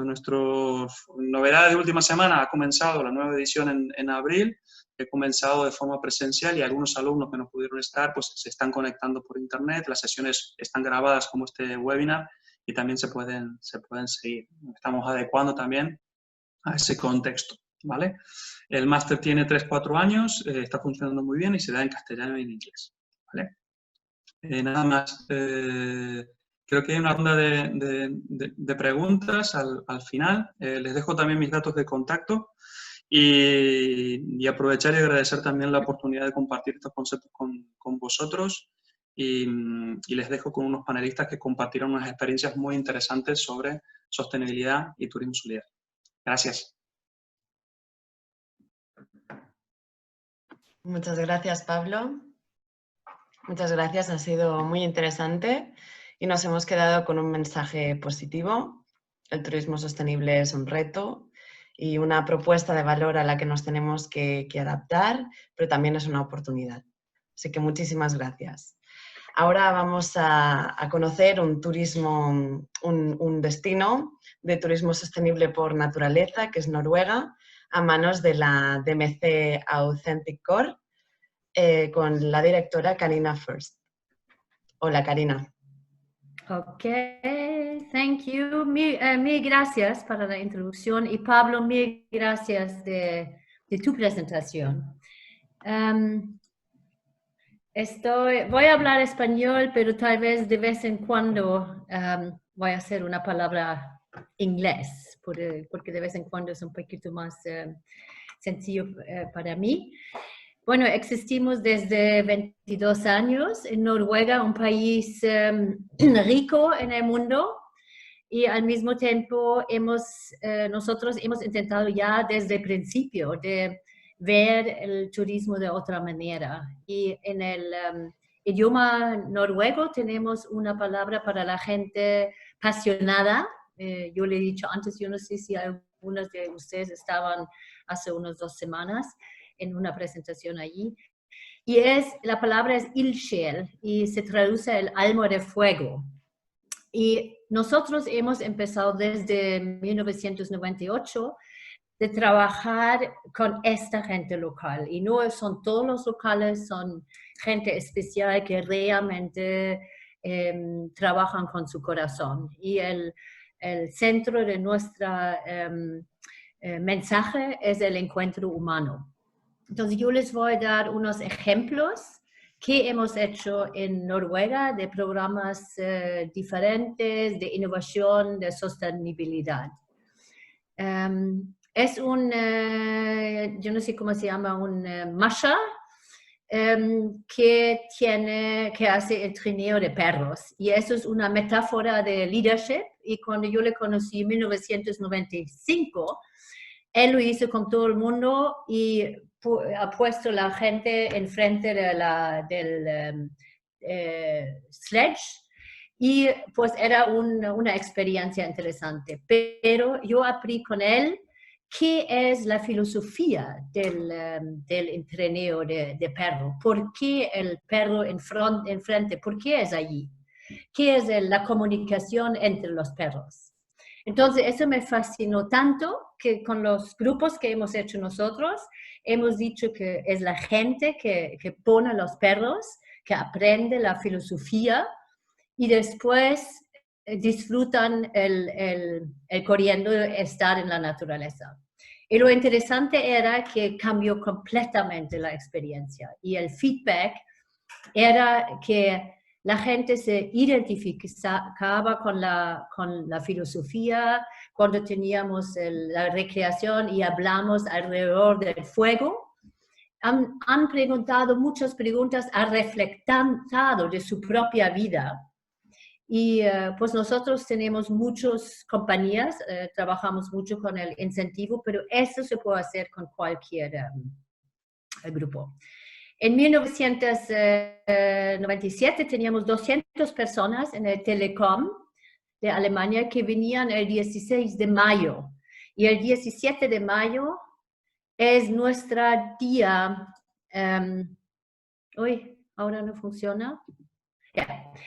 novedad de última semana ha comenzado la nueva edición en abril. He comenzado de forma presencial y algunos alumnos que no pudieron estar pues se están conectando por internet. Las sesiones están grabadas como este webinar y también se pueden seguir. Estamos adecuando también a ese contexto, ¿vale? El máster tiene 3-4 años, está funcionando muy bien y se da en castellano y en inglés, ¿vale? Nada más. Creo que hay una ronda de preguntas al final. Les dejo también mis datos de contacto y aprovechar y agradecer también la oportunidad de compartir estos conceptos con vosotros y les dejo con unos panelistas que compartieron unas experiencias muy interesantes sobre sostenibilidad y turismo solidario. Gracias. Muchas gracias, Pablo. Muchas gracias, ha sido muy interesante y nos hemos quedado con un mensaje positivo. El turismo sostenible es un reto y una propuesta de valor a la que nos tenemos que adaptar, pero también es una oportunidad. Así que muchísimas gracias. Ahora vamos a conocer un destino de turismo sostenible por naturaleza, que es Noruega, a manos de la DMC Authentic Core, con la directora Karina First. Hola, Karina. Ok, thank you. Mil gracias para la introducción y Pablo, mil gracias de tu presentación. Voy a hablar español, pero tal vez de vez en cuando voy a hacer una palabra inglés, porque de vez en cuando es un poquito más sencillo para mí. Bueno, existimos desde 22 años en Noruega, un país rico en el mundo, y al mismo tiempo nosotros hemos intentado ya desde el principio de ver el turismo de otra manera. Y en el idioma noruego tenemos una palabra para la gente apasionada. Yo le he dicho antes, yo no sé si algunos de ustedes estaban hace unas 2 semanas en una presentación allí. Y la palabra es ildsjäl y se traduce el alma de fuego. Y nosotros hemos empezado desde 1998 de trabajar con esta gente local. Y no son todos los locales, son gente especial que realmente trabajan con su corazón. Y el centro de nuestro mensaje es el encuentro humano. Entonces yo les voy a dar unos ejemplos que hemos hecho en Noruega de programas diferentes de innovación, de sostenibilidad. Es yo no sé cómo se llama, un masha que hace el trineo de perros. Y eso es una metáfora de leadership. Y cuando yo le conocí en 1995, él lo hizo con todo el mundo y ha puesto la gente enfrente del sledge, y pues era una experiencia interesante. Pero yo aprendí con él qué es la filosofía del entreneo de perro. ¿Por qué el perro enfrente? ¿Por qué es allí? ¿Qué es la comunicación entre los perros? Entonces, eso me fascinó tanto que con los grupos que hemos hecho nosotros, hemos dicho que es la gente que pone a los perros, que aprende la filosofía y después disfrutan el corriendo, estar en la naturaleza. Y lo interesante era que cambió completamente la experiencia y el feedback era que la gente se identificaba con la filosofía cuando teníamos la recreación y hablamos alrededor del fuego. Han preguntado muchas preguntas, han reflectado de su propia vida. Y pues nosotros tenemos muchas compañías, trabajamos mucho con el incentivo, pero eso se puede hacer con cualquier grupo. En 1997 teníamos 200 personas en el Telecom de Alemania que venían el 16 de mayo. Y el 17 de mayo es nuestra día... ahora no funciona.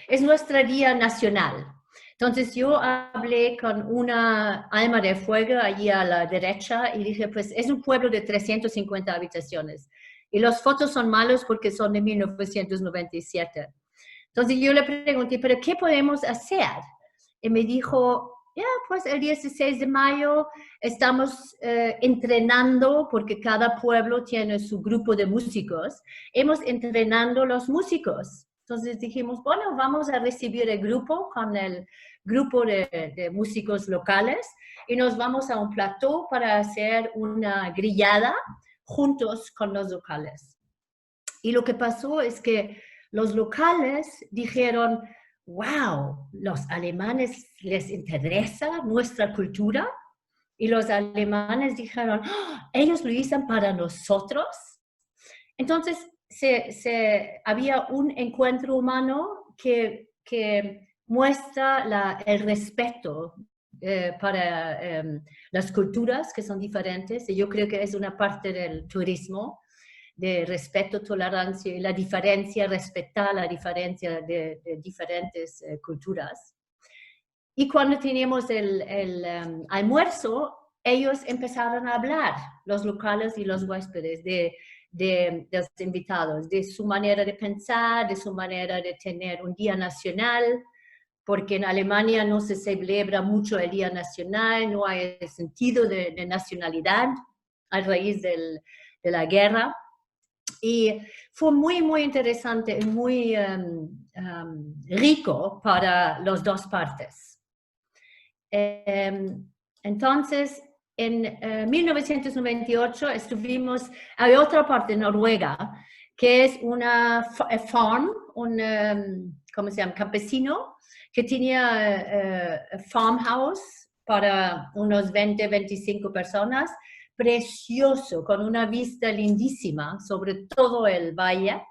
Es nuestro día nacional. Entonces yo hablé con una alma de fuego allí a la derecha y dije, pues es un pueblo de 350 habitaciones. Y las fotos son malas porque son de 1997. Entonces yo le pregunté, ¿pero qué podemos hacer? Y me dijo, pues el 16 de mayo estamos entrenando, porque cada pueblo tiene su grupo de músicos. Hemos entrenando los músicos. Entonces dijimos, bueno, vamos a recibir el grupo con el grupo de músicos locales y nos vamos a un plató para hacer una grillada juntos con los locales. Y lo que pasó es que los locales dijeron, wow, los alemanes les interesa nuestra cultura. Y los alemanes dijeron, ellos lo hicieron para nosotros. Entonces, había un encuentro humano que muestra el respeto para las culturas que son diferentes, y yo creo que es una parte del turismo, de respeto, tolerancia y la diferencia, respetar la diferencia de diferentes culturas. Y cuando teníamos el almuerzo, ellos empezaron a hablar, los locales y los huéspedes, de los invitados, de su manera de pensar, de su manera de tener un día nacional, porque en Alemania no se celebra mucho el Día Nacional, no hay sentido de nacionalidad a raíz de la guerra. Y fue muy, muy interesante y muy rico para las dos partes. Entonces, en 1998 estuvimos, hay otra parte de Noruega, que es una farm, ¿cómo se llama? Campesino, que tenía farmhouse para unos 20, 25 personas, precioso, con una vista lindísima sobre todo el valle.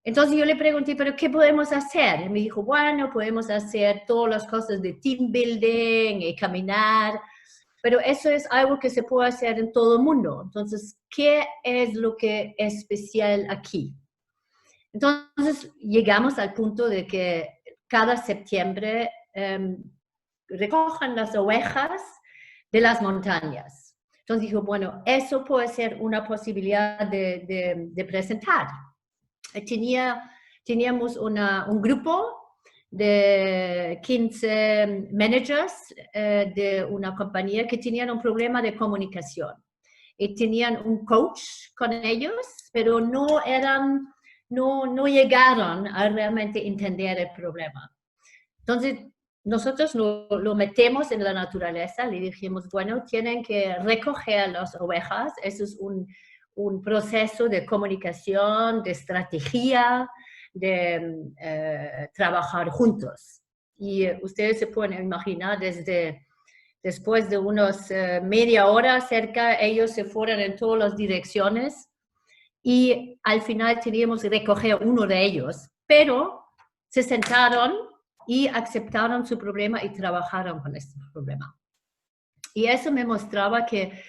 Entonces yo le pregunté, ¿pero qué podemos hacer? Y me dijo, bueno, podemos hacer todas las cosas de team building y caminar, pero eso es algo que se puede hacer en todo el mundo. Entonces, ¿qué es lo que es especial aquí? Entonces llegamos al punto de que cada septiembre recojan las ovejas de las montañas. Entonces dijo, bueno, eso puede ser una posibilidad de presentar. Teníamos un grupo de 15 managers de una compañía que tenían un problema de comunicación. Y tenían un coach con ellos, pero no llegaron a realmente entender el problema. Entonces, nosotros lo metemos en la naturaleza, le dijimos, bueno, tienen que recoger las ovejas, eso es un proceso de comunicación, de estrategia, de trabajar juntos. Y ustedes se pueden imaginar, después de unos media hora cerca, ellos se fueron en todas las direcciones y al final teníamos que recoger uno de ellos, pero se sentaron y aceptaron su problema y trabajaron con este problema. Y eso me mostraba que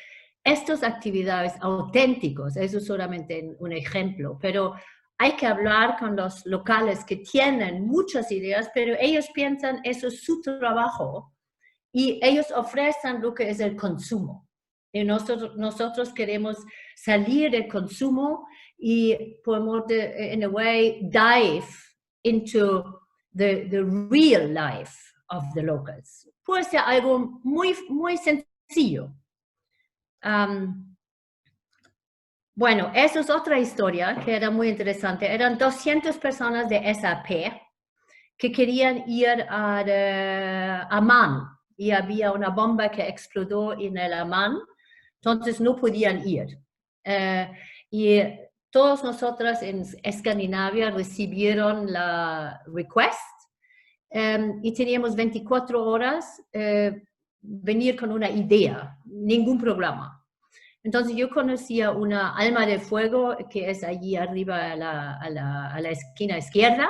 estas actividades auténticas, eso es solamente un ejemplo, pero hay que hablar con los locales que tienen muchas ideas, pero ellos piensan eso es su trabajo y ellos ofrecen lo que es el consumo. Y nosotros queremos salir del consumo y podemos, in a way, dive into the real life of the locals. Puede ser algo muy, muy sencillo. Bueno, eso es otra historia que era muy interesante. Eran 200 personas de SAP que querían ir a Amán y había una bomba que explotó en el Amán, entonces no podían ir. Y todos nosotros en Escandinavia recibieron la request y teníamos 24 horas venir con una idea, ningún problema. Entonces yo conocía una alma de fuego que es allí arriba a la esquina izquierda,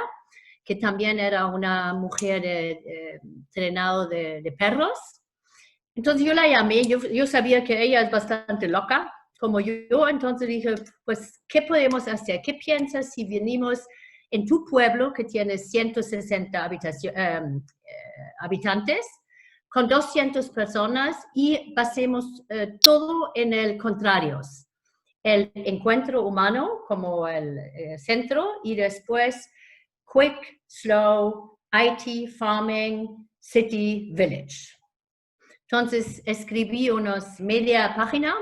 que también era una mujer entrenada de perros. Entonces yo la llamé, yo sabía que ella es bastante loca, como yo, entonces dije, pues, ¿qué podemos hacer? ¿Qué piensas si venimos en tu pueblo, que tiene 160 habitantes, con 200 personas y basemos todo en el contrario? El encuentro humano como el centro y después quick, slow, IT, farming, city, village. Entonces escribí unos media página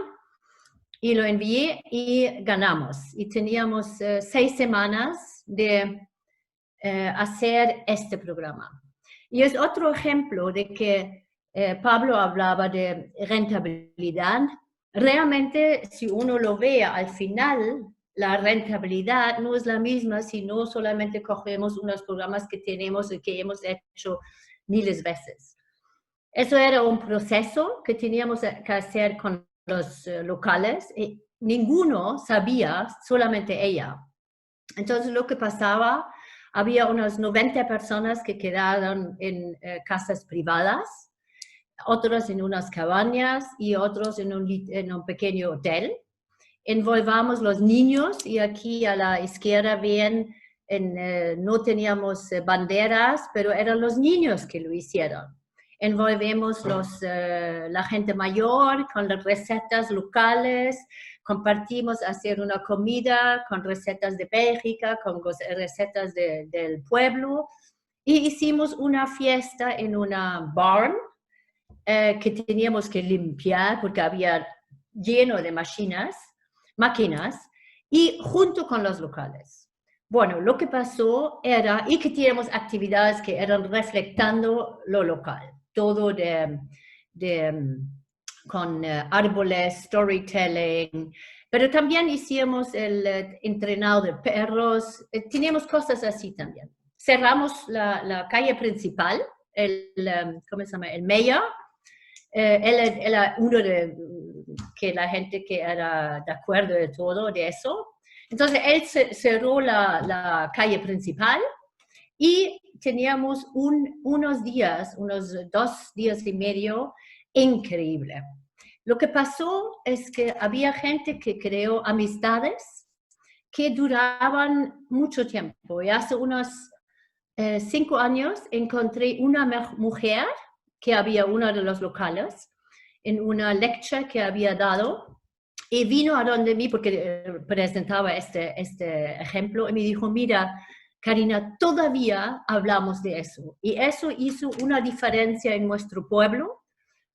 y lo envié y ganamos. Y teníamos 6 semanas de hacer este programa. Y es otro ejemplo de que Pablo hablaba de rentabilidad. Realmente, si uno lo ve al final, la rentabilidad no es la misma si no solamente cogemos unos programas que tenemos y que hemos hecho miles de veces. Eso era un proceso que teníamos que hacer con los locales y ninguno sabía, solamente ella. Entonces lo que pasaba, había unas 90 personas que quedaron en casas privadas, otros en unas cabañas y otros en un pequeño hotel. Envolvamos los niños y aquí a la izquierda ven, no teníamos banderas, pero eran los niños que lo hicieron. Envolvemos la gente mayor con las recetas locales, compartimos hacer una comida con recetas de Bélgica, con recetas del pueblo y hicimos una fiesta en una barn que teníamos que limpiar porque había lleno de máquinas y junto con los locales. Bueno, lo que pasó era, y que teníamos actividades que eran reflectando lo local, todo de con árboles, storytelling, pero también hicimos el entrenado de perros, teníamos cosas así también. Cerramos la calle principal, ¿cómo se llama? El mayor, él era uno de que la gente que era de acuerdo de todo de eso. Entonces él cerró la calle principal y teníamos unos 2 días y medio increíble. Lo que pasó es que había gente que creó amistades que duraban mucho tiempo. Y hace unos 5 años encontré una mujer que había uno de los locales en una lectura que había dado y vino a donde mí porque presentaba este ejemplo y me dijo, mira, Karina, todavía hablamos de eso. Y eso hizo una diferencia en nuestro pueblo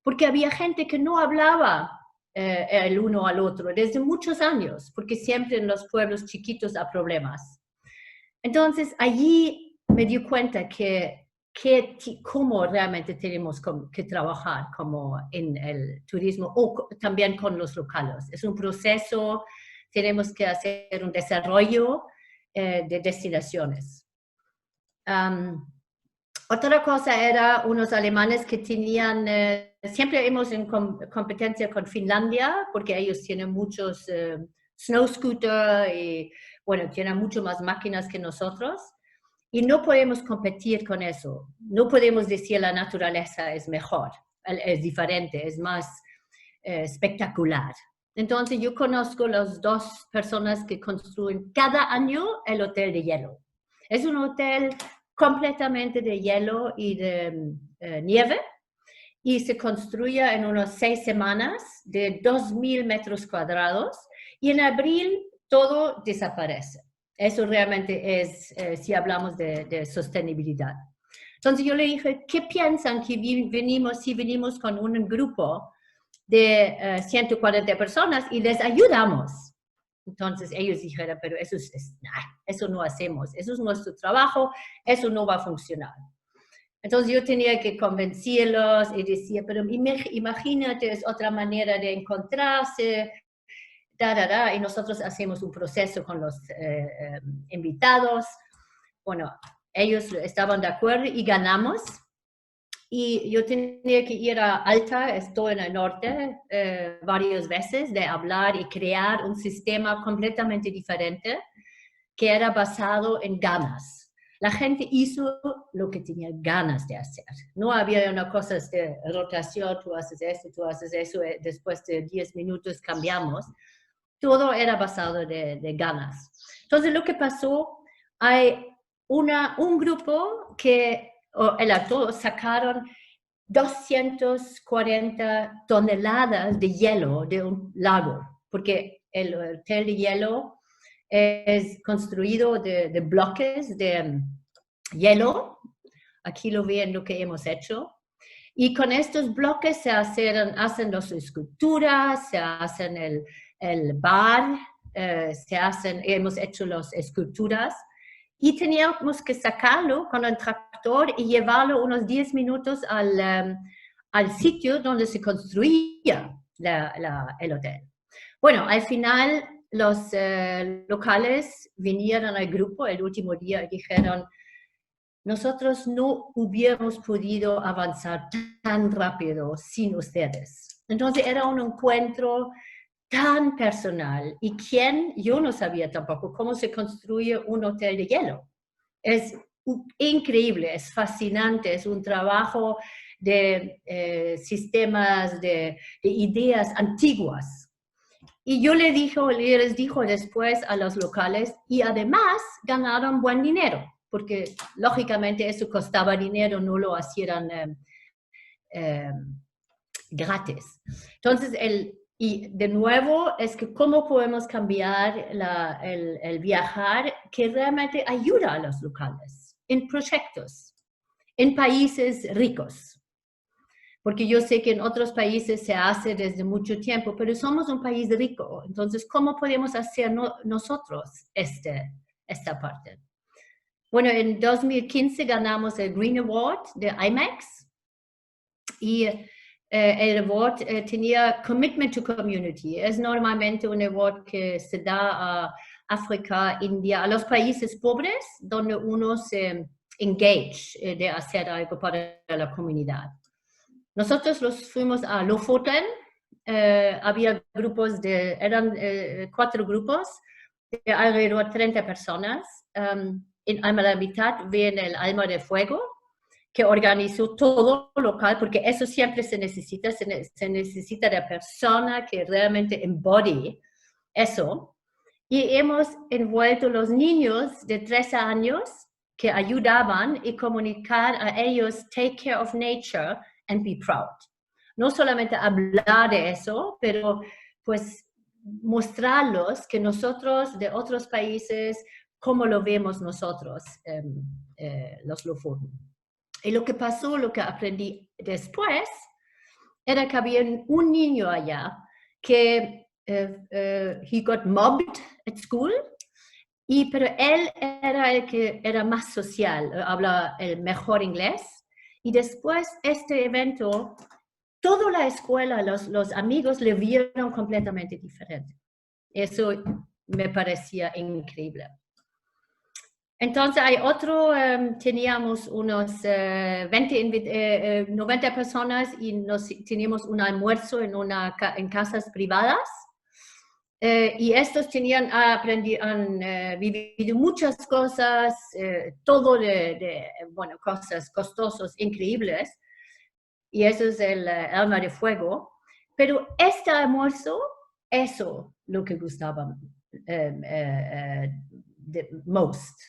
porque había gente que no hablaba el uno al otro desde muchos años, porque siempre en los pueblos chiquitos hay problemas. Entonces, allí me di cuenta cómo realmente tenemos que trabajar como en el turismo o también con los locales. Es un proceso, tenemos que hacer un desarrollo de destinaciones. Otra cosa era unos alemanes que tenían, siempre hemos en competencia con Finlandia, porque ellos tienen muchos snow scooter y bueno, tienen mucho más máquinas que nosotros. Y no podemos competir con eso. No podemos decir la naturaleza es mejor, es diferente, es más espectacular. Entonces yo conozco las 2 personas que construyen cada año el hotel de hielo. Es un hotel completamente de hielo y de nieve y se construye en unas 6 semanas de 2.000 metros cuadrados y en abril todo desaparece. Eso realmente es, si hablamos de sostenibilidad. Entonces yo le dije, ¿qué piensan que si venimos con un grupo de 140 personas y les ayudamos? Entonces ellos dijeron, pero eso no hacemos, eso es nuestro trabajo, eso no va a funcionar. Entonces yo tenía que convencerlos y decía, pero imagínate, es otra manera de encontrarse, y nosotros hacemos un proceso con los invitados. Bueno, ellos estaban de acuerdo y ganamos. Y yo tenía que ir a Alta, estoy en el norte, varias veces, de hablar y crear un sistema completamente diferente que era basado en ganas. La gente hizo lo que tenía ganas de hacer. No había una cosa de rotación, tú haces eso, después de 10 minutos cambiamos. Todo era basado de ganas. Entonces, lo que pasó, hay un grupo que, todos sacaron 240 toneladas de hielo de un lago, porque el hotel de hielo es construido de bloques de hielo. Aquí lo ven lo que hemos hecho. Y con estos bloques se hacen las esculturas, se hacen el bar, hemos hecho las esculturas y teníamos que sacarlo con el tractor y llevarlo unos 10 minutos al sitio donde se construía el hotel. Bueno, al final los locales vinieron al grupo el último día y dijeron, nosotros no hubiéramos podido avanzar tan rápido sin ustedes. Entonces era un encuentro tan personal y yo no sabía tampoco cómo se construye un hotel de hielo. Es increíble, es fascinante, es un trabajo de sistemas, de ideas antiguas. Y yo les dijo después a los locales y además ganaron buen dinero, porque lógicamente eso costaba dinero, no lo hacían gratis. Entonces, y de nuevo, es que cómo podemos cambiar el viajar que realmente ayuda a los locales en proyectos, en países ricos. Porque yo sé que en otros países se hace desde mucho tiempo, pero somos un país rico. Entonces, ¿cómo podemos hacer nosotros esta parte? Bueno, en 2015 ganamos el Green Award de IMEX y el award tenía Commitment to Community. Es normalmente un award que se da a África, India, a los países pobres, donde uno se engage de hacer algo para la comunidad. Nosotros los fuimos a Lofoten, había grupos eran 4 grupos de alrededor de 30 personas. En la mitad viene el Alma de Fuego, que organizó todo local, porque eso siempre se necesita de persona que realmente embody eso. Y hemos envuelto a los niños de 13 años que ayudaban y comunicar a ellos, take care of nature and be proud. No solamente hablar de eso, pero pues mostrarlos que nosotros de otros países, cómo lo vemos nosotros, los Lofoten. Y lo que pasó, lo que aprendí después, era que había un niño allá que he got mobbed at school, pero él era el que era más social, habla el mejor inglés. Y después este evento, toda la escuela, los amigos le vieron completamente diferente. Eso me parecía increíble. Entonces hay otro, teníamos unos 90 personas y teníamos un almuerzo en casas privadas. Y estos han vivido muchas cosas, todo bueno, cosas costosas, increíbles. Y eso es el Alma de Fuego. Pero este almuerzo, eso lo que gustaba most.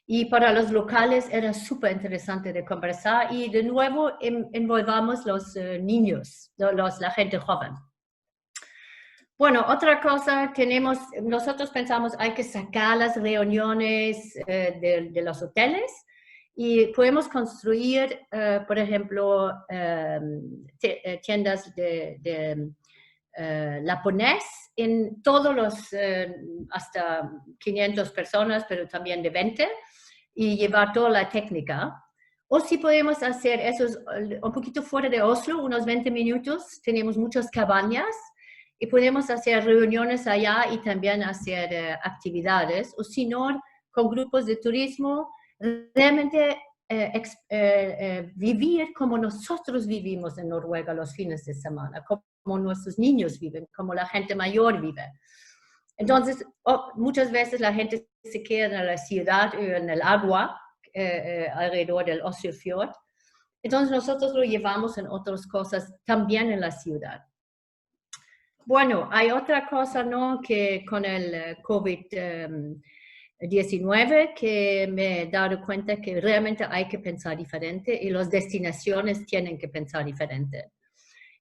Y para los locales era súper interesante de conversar y de nuevo envolvamos los niños, la gente joven. Bueno, otra cosa, nosotros pensamos hay que sacar las reuniones de los hoteles y podemos construir, por ejemplo, tiendas de laponés en todos los, hasta 500 personas, pero también de 20, y llevar toda la técnica. O si podemos hacer eso un poquito fuera de Oslo, unos 20 minutos, tenemos muchas cabañas, y podemos hacer reuniones allá y también hacer actividades, o si no, con grupos de turismo, realmente vivir como nosotros vivimos en Noruega los fines de semana, como nuestros niños viven, como la gente mayor vive. Entonces, muchas veces la gente se queda en la ciudad, en el agua, alrededor del Oslofjord. Entonces, nosotros lo llevamos en otras cosas también en la ciudad. Bueno, hay otra cosa, ¿no? Que con el COVID-19 que me he dado cuenta que realmente hay que pensar diferente y las destinaciones tienen que pensar diferente.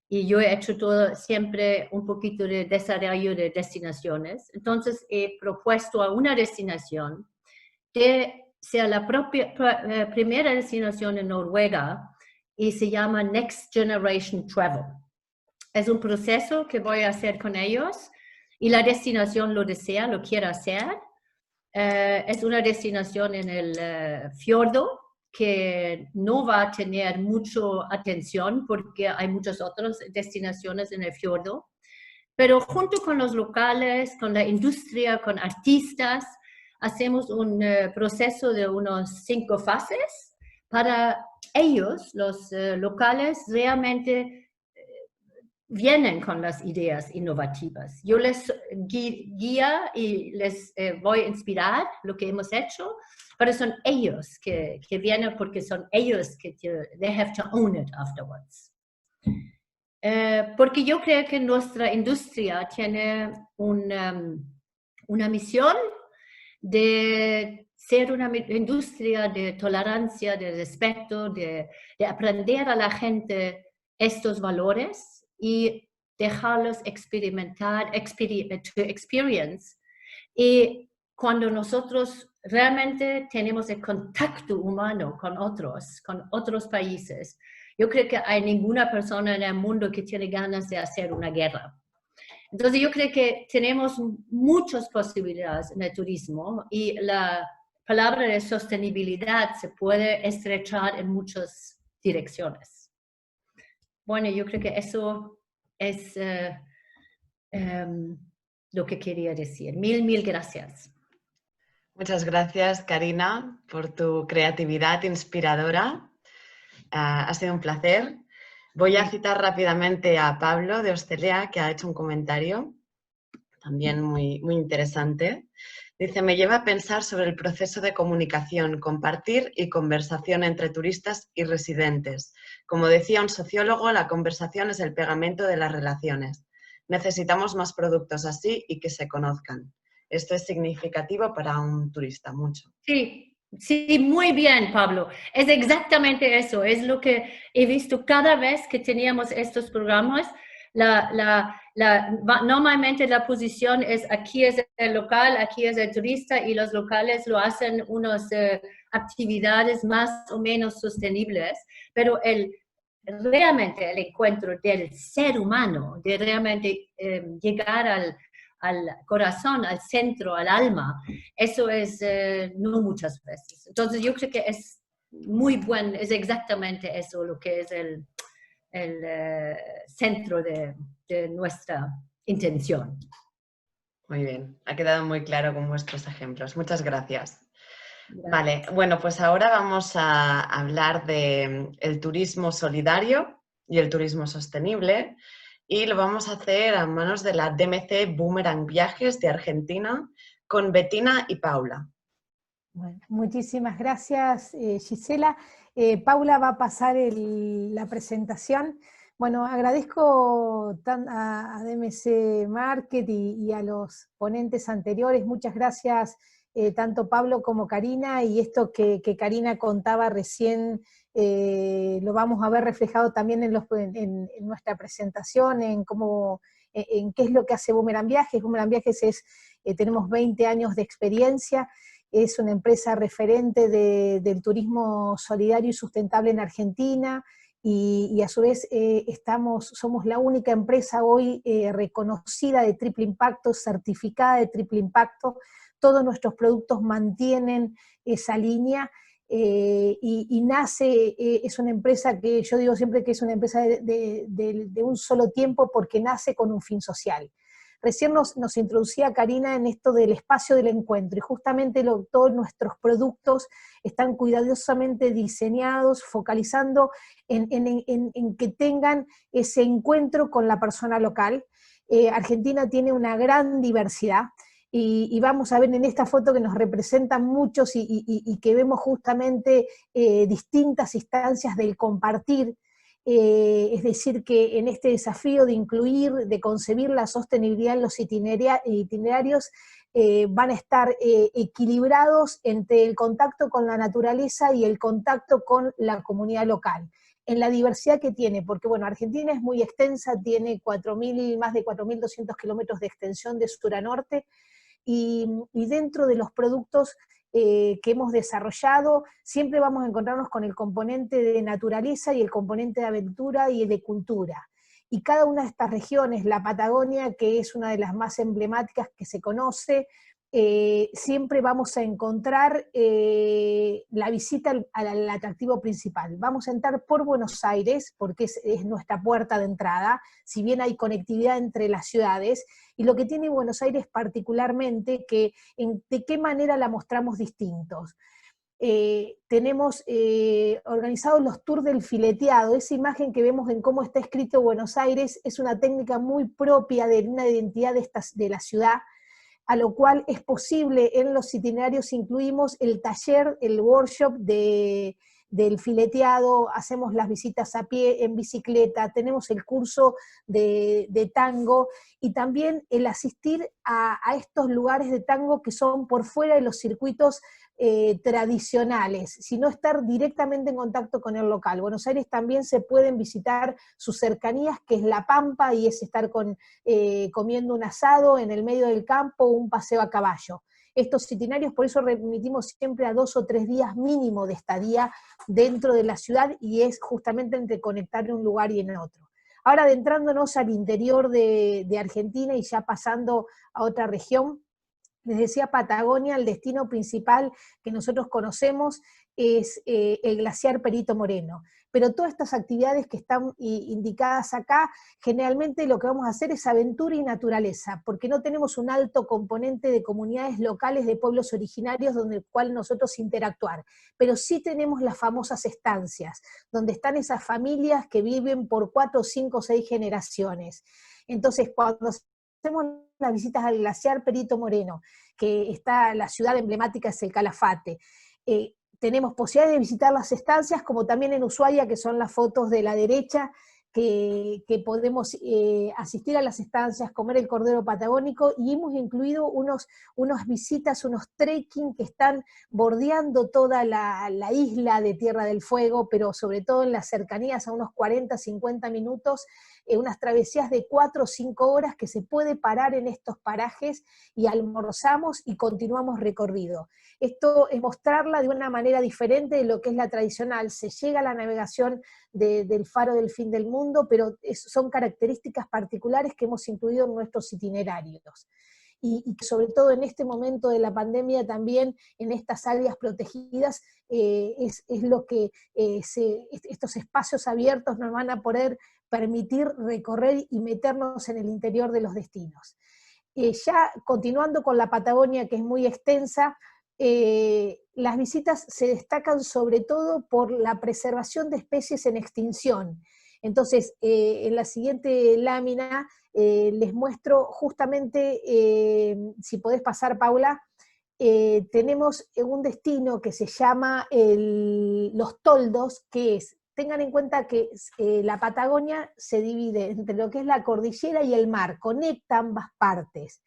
Y yo he hecho siempre un poquito de desarrollo de destinaciones. Entonces he propuesto a una destinación que sea la primera destinación en Noruega y se llama Next Generation Travel. Es un proceso que voy a hacer con ellos y la destinación lo desea, lo quiere hacer. Es una destinación en el fiordo que no va a tener mucha atención porque hay muchas otras destinaciones en el fiordo. Pero junto con los locales, con la industria, con artistas, hacemos un proceso de unos 5 fases para ellos, los locales, realmente vienen con las ideas innovativas. Yo les guía y les voy a inspirar lo que hemos hecho, pero son ellos que vienen porque son ellos que they have to own it afterwards. Porque yo creo que nuestra industria tiene una misión de ser una industria de tolerancia, de respeto, de aprender a la gente estos valores y dejarlos experimentar, experience. Y cuando nosotros realmente tenemos el contacto humano con otros países, yo creo que hay ninguna persona en el mundo que tiene ganas de hacer una guerra. Entonces yo creo que tenemos muchas posibilidades en el turismo y la palabra de sostenibilidad se puede estrechar en muchas direcciones. bueno, yo creo que eso es lo que quería decir. Mil gracias. Muchas gracias, Karina, por tu creatividad inspiradora. Ha sido un placer. Voy a citar rápidamente a Pablo de Hostelea, que ha hecho un comentario también muy interesante. Dice, me lleva a pensar sobre el proceso de comunicación, compartir y conversación entre turistas y residentes. Como decía un sociólogo, la conversación es el pegamento de las relaciones. Necesitamos más productos así y que se conozcan. Esto es significativo para un turista, mucho. Sí, sí, muy bien, Pablo. Es exactamente eso. Es lo que he visto cada vez que teníamos estos programas. Normalmente la posición es aquí es el local, aquí es el turista y los locales lo hacen unas actividades más o menos sostenibles, pero realmente el encuentro del ser humano, de realmente llegar al corazón, al centro, al alma, eso es no muchas veces. Entonces yo creo que es muy bueno, es exactamente eso lo que es el centro de nuestra intención. Muy bien, ha quedado muy claro con vuestros ejemplos. Muchas gracias. Vale, bueno, pues ahora vamos a hablar del turismo solidario y el turismo sostenible y lo vamos a hacer a manos de la DMC Boomerang Viajes de Argentina con Bettina y Paula. Bueno, muchísimas gracias, Gisela. Paula va a pasar la presentación. Bueno, agradezco a DMC Market y a los ponentes anteriores. Muchas gracias, tanto Pablo como Karina, y esto que Karina contaba recién lo vamos a ver reflejado también en nuestra presentación, en qué es lo que hace Boomerang Viajes. Boomerang Viajes tenemos 20 años de experiencia. Es una empresa referente del turismo solidario y sustentable en Argentina, y a su vez somos la única empresa hoy reconocida de triple impacto, certificada de triple impacto. Todos nuestros productos mantienen esa línea, y nace, es una empresa que yo digo siempre que es una empresa de un solo tiempo, porque nace con un fin social. Recién nos introducía Karina en esto del espacio del encuentro, y justamente todos nuestros productos están cuidadosamente diseñados, focalizando en que tengan ese encuentro con la persona local. Argentina tiene una gran diversidad, y vamos a ver en esta foto que nos representan muchos y que vemos justamente distintas instancias del compartir. Es decir, que en este desafío de incluir, de concebir la sostenibilidad en los itinerarios, van a estar equilibrados entre el contacto con la naturaleza y el contacto con la comunidad local, en la diversidad que tiene, porque bueno, Argentina es muy extensa, tiene más de 4.200 kilómetros de extensión de sur a norte, y dentro de los productos que hemos desarrollado, siempre vamos a encontrarnos con el componente de naturaleza y el componente de aventura y de cultura. Y cada una de estas regiones, la Patagonia, que es una de las más emblemáticas que se conoce, siempre vamos a encontrar la visita al atractivo principal. Vamos a entrar por Buenos Aires, porque es nuestra puerta de entrada, si bien hay conectividad entre las ciudades, y lo que tiene Buenos Aires particularmente, de qué manera la mostramos distintos. Tenemos organizados los tours del fileteado. Esa imagen que vemos en cómo está escrito Buenos Aires es una técnica muy propia de una identidad de la ciudad, a lo cual es posible, en los itinerarios incluimos el taller, el workshop del fileteado, hacemos las visitas a pie, en bicicleta, tenemos el curso de tango, y también el asistir a estos lugares de tango que son por fuera de los circuitos tradicionales, sino estar directamente en contacto con el local. Buenos Aires también se pueden visitar sus cercanías, que es La Pampa, y es estar comiendo un asado en el medio del campo, o un paseo a caballo. Estos itinerarios, por eso remitimos siempre a 2 o 3 días mínimo de estadía dentro de la ciudad, y es justamente entre conectar en un lugar y en otro. Ahora, adentrándonos al interior de Argentina y ya pasando a otra región, les decía, Patagonia, el destino principal que nosotros conocemos es el glaciar Perito Moreno. Pero todas estas actividades que están indicadas acá, generalmente lo que vamos a hacer es aventura y naturaleza, porque no tenemos un alto componente de comunidades locales de pueblos originarios donde el cual nosotros interactuar. Pero sí tenemos las famosas estancias, donde están esas familias que viven por 4, 5, 6 generaciones. Entonces, cuando hacemos las visitas al glaciar Perito Moreno, que está, la ciudad emblemática es el Calafate, tenemos posibilidad de visitar las estancias, como también en Ushuaia, que son las fotos de la derecha, que podemos asistir a las estancias, comer el cordero patagónico, y hemos incluido unas visitas, unos trekking que están bordeando toda la isla de Tierra del Fuego, pero sobre todo en las cercanías, a unos 40, 50 minutos, unas travesías de 4 o 5 horas que se puede parar en estos parajes y almorzamos y continuamos recorrido. Esto es mostrarla de una manera diferente de lo que es la tradicional. Se llega a la navegación del Faro del Fin del Mundo, pero son características particulares que hemos incluido en nuestros itinerarios. Y sobre todo en este momento de la pandemia también, en estas áreas protegidas, es lo que estos espacios abiertos nos van a poder permitir recorrer y meternos en el interior de los destinos. Ya continuando con la Patagonia, que es muy extensa, las visitas se destacan sobre todo por la preservación de especies en extinción. Entonces, en la siguiente lámina les muestro justamente, si podés pasar, Paula, tenemos un destino que se llama Los Toldos, que es, tengan en cuenta que la Patagonia se divide entre lo que es la cordillera y el mar, conecta ambas partes.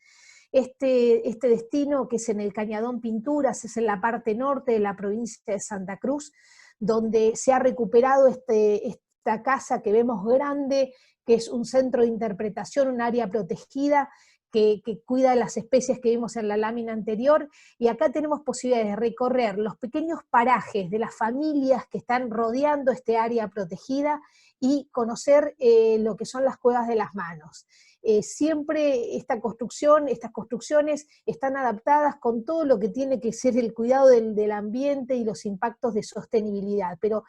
Este destino, que es en el Cañadón Pinturas, es en la parte norte de la provincia de Santa Cruz, donde se ha recuperado esta casa que vemos grande, que es un centro de interpretación, un área protegida, que cuida de las especies que vimos en la lámina anterior, y acá tenemos posibilidades de recorrer los pequeños parajes de las familias que están rodeando este área protegida y conocer lo que son las cuevas de las manos. Siempre estas construcciones están adaptadas con todo lo que tiene que ser el cuidado del ambiente y los impactos de sostenibilidad, pero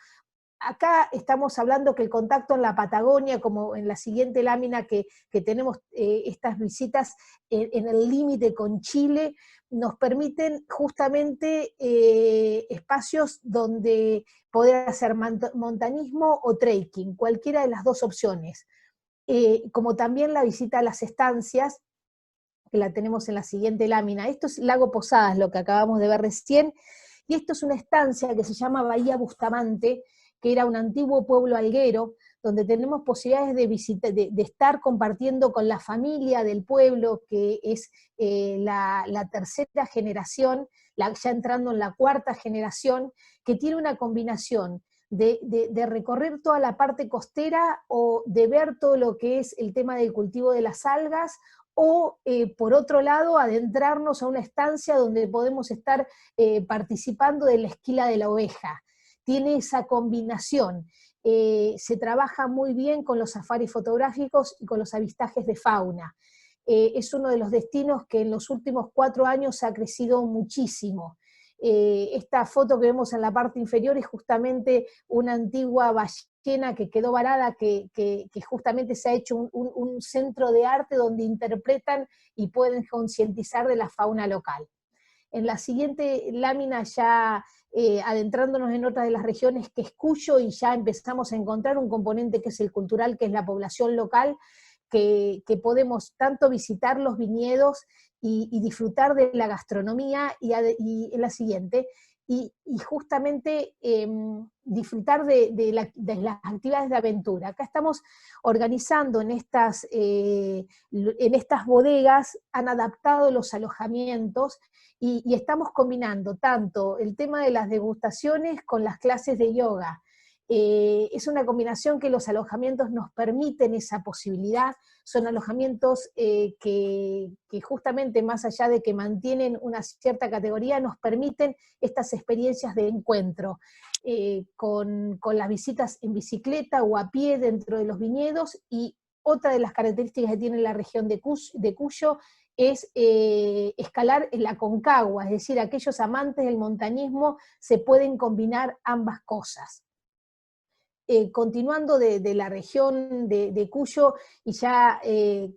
acá estamos hablando que el contacto en la Patagonia, como en la siguiente lámina que tenemos estas visitas en el límite con Chile, nos permiten justamente espacios donde poder hacer montañismo o trekking, cualquiera de las dos opciones. Como también la visita a las estancias, que la tenemos en la siguiente lámina. Esto es Lago Posadas, lo que acabamos de ver recién, y esto es una estancia que se llama Bahía Bustamante, que era un antiguo pueblo alguero, donde tenemos posibilidades de estar compartiendo con la familia del pueblo, que es la tercera generación, ya entrando en la cuarta generación, que tiene una combinación de recorrer toda la parte costera o de ver todo lo que es el tema del cultivo de las algas, o por otro lado adentrarnos a una estancia donde podemos estar participando de la esquila de la oveja. Tiene esa combinación. Se trabaja muy bien con los safaris fotográficos y con los avistajes de fauna. Es uno de los destinos que en los últimos 4 años ha crecido muchísimo. Esta foto que vemos en la parte inferior es justamente una antigua ballena que quedó varada, que justamente se ha hecho un centro de arte donde interpretan y pueden concientizar de la fauna local. En la siguiente lámina, ya adentrándonos en otra de las regiones, que es Cuyo, y ya empezamos a encontrar un componente que es el cultural, que es la población local, que podemos tanto visitar los viñedos y disfrutar de la gastronomía, y en la siguiente, y justamente disfrutar de las actividades de aventura. Acá estamos organizando en estas bodegas, han adaptado los alojamientos, y estamos combinando tanto el tema de las degustaciones con las clases de yoga. Es una combinación que los alojamientos nos permiten esa posibilidad. Son alojamientos que justamente, más allá de que mantienen una cierta categoría, nos permiten estas experiencias de encuentro, con las visitas en bicicleta o a pie dentro de los viñedos. Y otra de las características que tiene la región de Cuyo es escalar en la Aconcagua, es decir, aquellos amantes del montañismo se pueden combinar ambas cosas. Continuando de la región de Cuyo y ya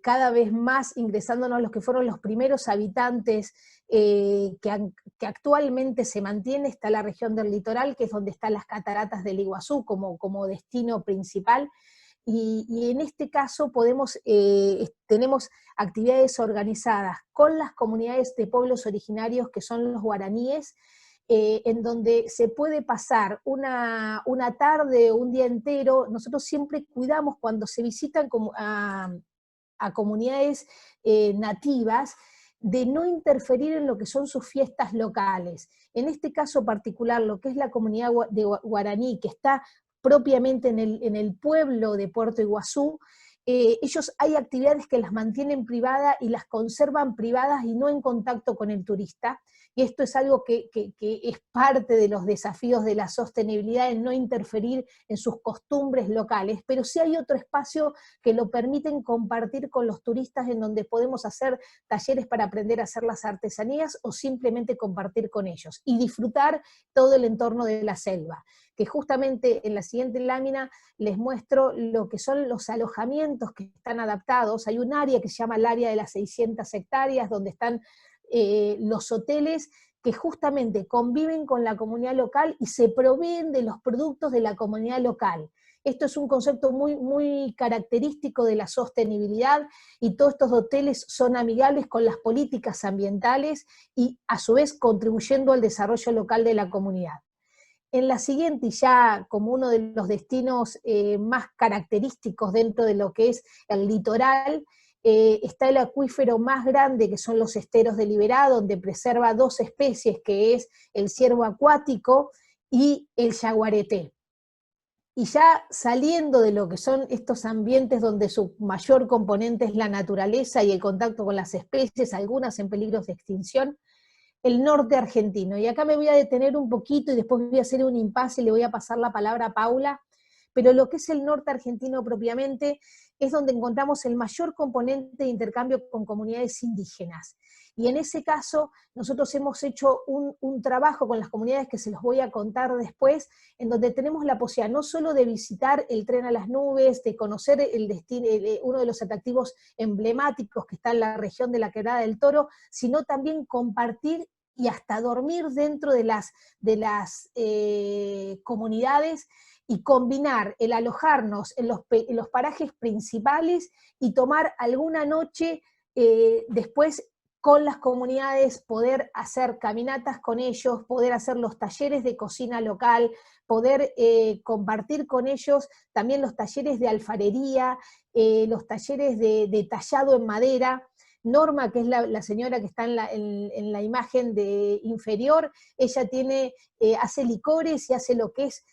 cada vez más ingresándonos a los que fueron los primeros habitantes que actualmente se mantiene, está la región del litoral, que es donde están las cataratas del Iguazú como destino principal, y en este caso tenemos actividades organizadas con las comunidades de pueblos originarios que son los guaraníes, en donde se puede pasar una tarde o un día entero. Nosotros siempre cuidamos cuando se visitan a comunidades nativas, de no interferir en lo que son sus fiestas locales. En este caso particular, lo que es la comunidad de guaraní, que está propiamente en el pueblo de Puerto Iguazú, ellos hay actividades que las mantienen privadas y las conservan privadas y no en contacto con el turista, y esto es algo que es parte de los desafíos de la sostenibilidad, en no interferir en sus costumbres locales, pero sí hay otro espacio que lo permiten compartir con los turistas, en donde podemos hacer talleres para aprender a hacer las artesanías o simplemente compartir con ellos y disfrutar todo el entorno de la selva, que justamente en la siguiente lámina les muestro lo que son los alojamientos que están adaptados. Hay un área que se llama el área de las 600 hectáreas, donde están los hoteles que justamente conviven con la comunidad local y se proveen de los productos de la comunidad local. Esto es un concepto muy, muy característico de la sostenibilidad, y todos estos hoteles son amigables con las políticas ambientales y a su vez contribuyendo al desarrollo local de la comunidad. En la siguiente, y ya como uno de los destinos más característicos dentro de lo que es el litoral, está el acuífero más grande, que son los esteros de Liberá, donde preserva dos especies, que es el ciervo acuático y el yaguareté. Y ya saliendo de lo que son estos ambientes donde su mayor componente es la naturaleza y el contacto con las especies, algunas en peligro de extinción, el norte argentino. Y acá me voy a detener un poquito y después voy a hacer un impasse y le voy a pasar la palabra a Paula, pero lo que es el norte argentino propiamente es donde encontramos el mayor componente de intercambio con comunidades indígenas. Y en ese caso nosotros hemos hecho un trabajo con las comunidades que se los voy a contar después, en donde tenemos la posibilidad no solo de visitar el tren a las nubes, de conocer el destino, uno de los atractivos emblemáticos que está en la región de la Quebrada del Toro, sino también compartir y hasta dormir dentro de las comunidades, y combinar el alojarnos en los parajes principales y tomar alguna noche después con las comunidades, poder hacer caminatas con ellos, poder hacer los talleres de cocina local, poder compartir con ellos también los talleres de alfarería, los talleres de tallado en madera. Norma, que es la señora que está en la imagen inferior, ella hace licores y hace lo que es